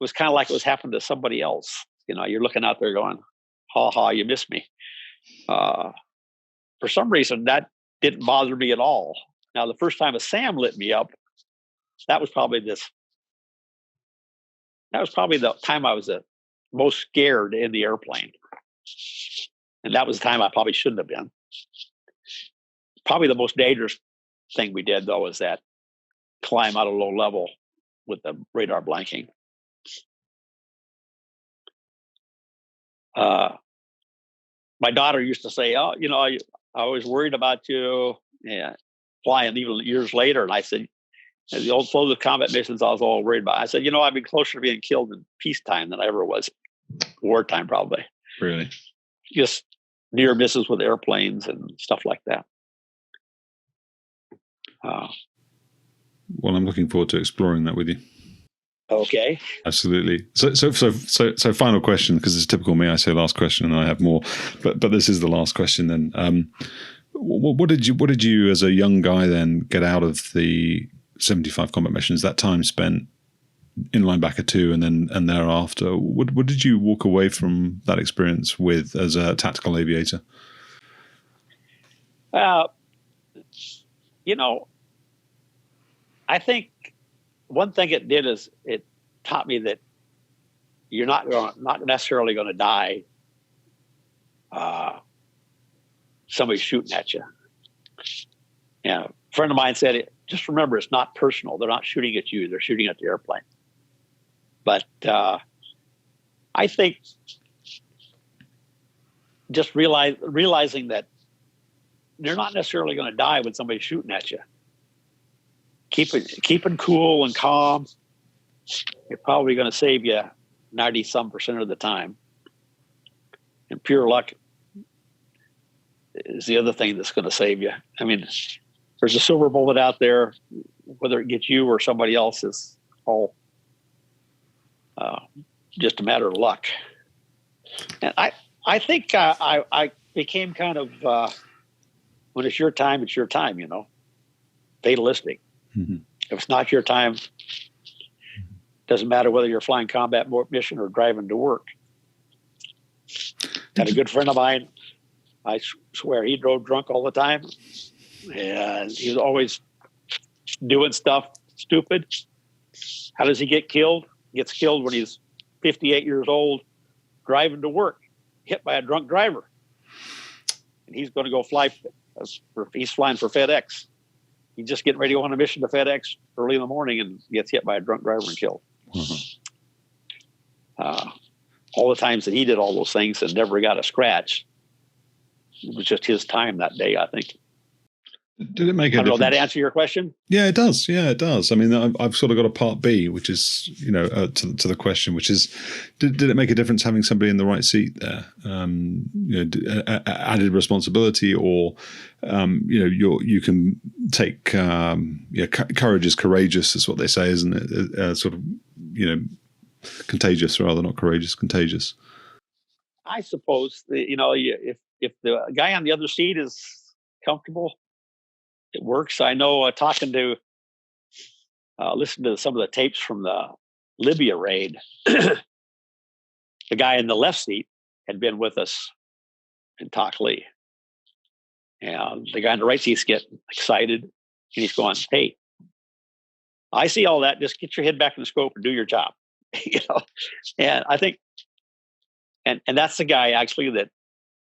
was kind of like it was happening to somebody else. You're looking out there going, "Ha ha, you missed me." For some reason, that didn't bother me at all. Now, the first time a SAM lit me up, that was probably the time I was the most scared in the airplane. And that was the time I probably shouldn't have been. Probably the most dangerous thing we did, though, was that climb out of low level with the radar blanking. My daughter used to say, "Oh, I was worried about you flying even years later." And I said, And the old close of combat missions I was all worried about. I said, I've been closer to being killed in peacetime than I ever was wartime, probably. Really? Just near misses with airplanes and stuff like that. Well, I'm looking forward to exploring that with you. Okay. Absolutely. So final question, because it's typical me. I say last question, and I have more, but this is the last question. Then, what did you as a young guy then get out of the 75 combat missions? That time spent in Linebacker 2 and thereafter. What did you walk away from that experience with as a tactical aviator? I think one thing it did is it taught me that you're not necessarily going to die. Somebody shooting at you. A friend of mine said, just remember, it's not personal. They're not shooting at you. They're shooting at the airplane. But I think just realizing that you're not necessarily going to die when somebody's shooting at you. Keeping cool and calm, you're probably going to save you 90% of the time. And pure luck is the other thing that's going to save you. I mean, there's a silver bullet out there, whether it gets you or somebody else is all just a matter of luck. And I think I became kind of, when it's your time, fatalistic. Mm-hmm. If it's not your time, doesn't matter whether you're flying combat mission or driving to work. Had a good friend of mine, I swear he drove drunk all the time, and he was always doing stuff stupid. How does he get killed? He gets killed when he's 58 years old, driving to work, hit by a drunk driver. And he's going to go fly, he's flying for FedEx. He's just getting ready to go on a mission to FedEx early in the morning and gets hit by a drunk driver and killed. Mm-hmm. All the times that he did all those things and never got a scratch, it was just his time that day, I think. Did it make a difference? That answer your question? Yeah, it does. Yeah, it does. I mean, I've sort of got a part B, which is, to the question, which is, did it make a difference having somebody in the right seat there? Added responsibility, or, you can take, courage is courageous, is what they say, isn't it? Sort of, contagious rather, not courageous, contagious. I suppose, if the guy on the other seat is comfortable, it works. I know listen to some of the tapes from the Libya raid. The guy in the left seat had been with us in Takli. And the guy in the right seat's getting excited. And he's going, hey, I see all that. Just get your head back in the scope and do your job. And I think, and that's the guy actually that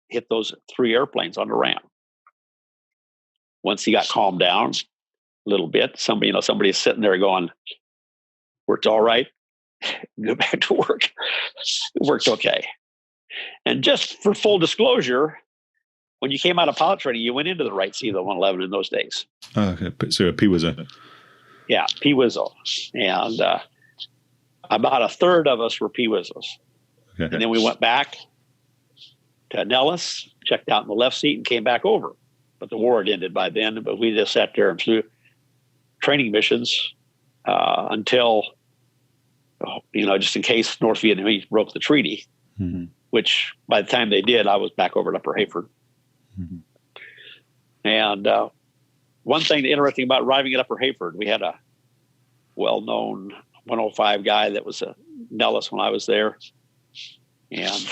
hit those 3 airplanes on the ramp. Once he got calmed down a little bit, somebody's sitting there going, "Worked all right. Go back to work." It worked okay. And just for full disclosure, when you came out of pilot training, you went into the right seat of the 111 in those days. Oh, okay. So a P-Wizzo. Yeah, P-Wizzo. And about a third of us were P-Wizzos. Okay. And then we went back to Nellis, checked out in the left seat, and came back over. But the war had ended by then. But we just sat there and flew training missions until, just in case North Vietnamese broke the treaty, mm-hmm. which by the time they did, I was back over at Upper Hayford. Mm-hmm. And one thing interesting about arriving at Upper Hayford, we had a well-known 105 guy that was a Nellis when I was there. And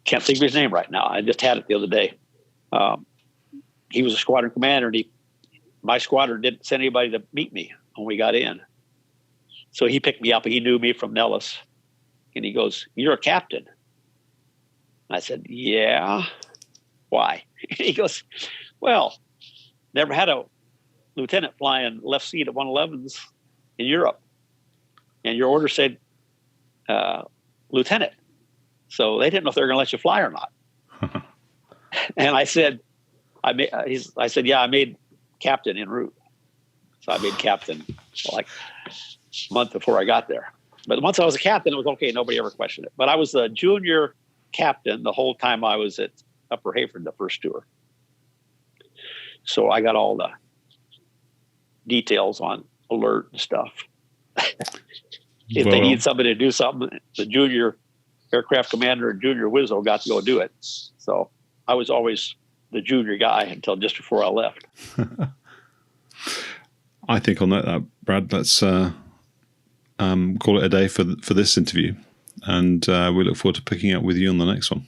can't think of his name right now. I just had it the other day. He was a squadron commander, and my squadron didn't send anybody to meet me when we got in. So he picked me up, and he knew me from Nellis. And he goes, "You're a captain." I said, "Yeah. Why?" He goes, "Well, never had a lieutenant flying left seat at 111s in Europe. And your order said, lieutenant. So they didn't know if they were going to let you fly or not." And I said, "Yeah, I made captain en route." So I made captain like a month before I got there. But once I was a captain, it was okay. Nobody ever questioned it. But I was the junior captain the whole time I was at Upper Hayford, the first tour. So I got all the details on alert and stuff. If they need somebody to do something, the junior aircraft commander and junior Wizzo got to go do it. So I was always the junior guy until just before I left. I think on that, Brad, let's call it a day for this interview. And we look forward to picking up with you on the next one.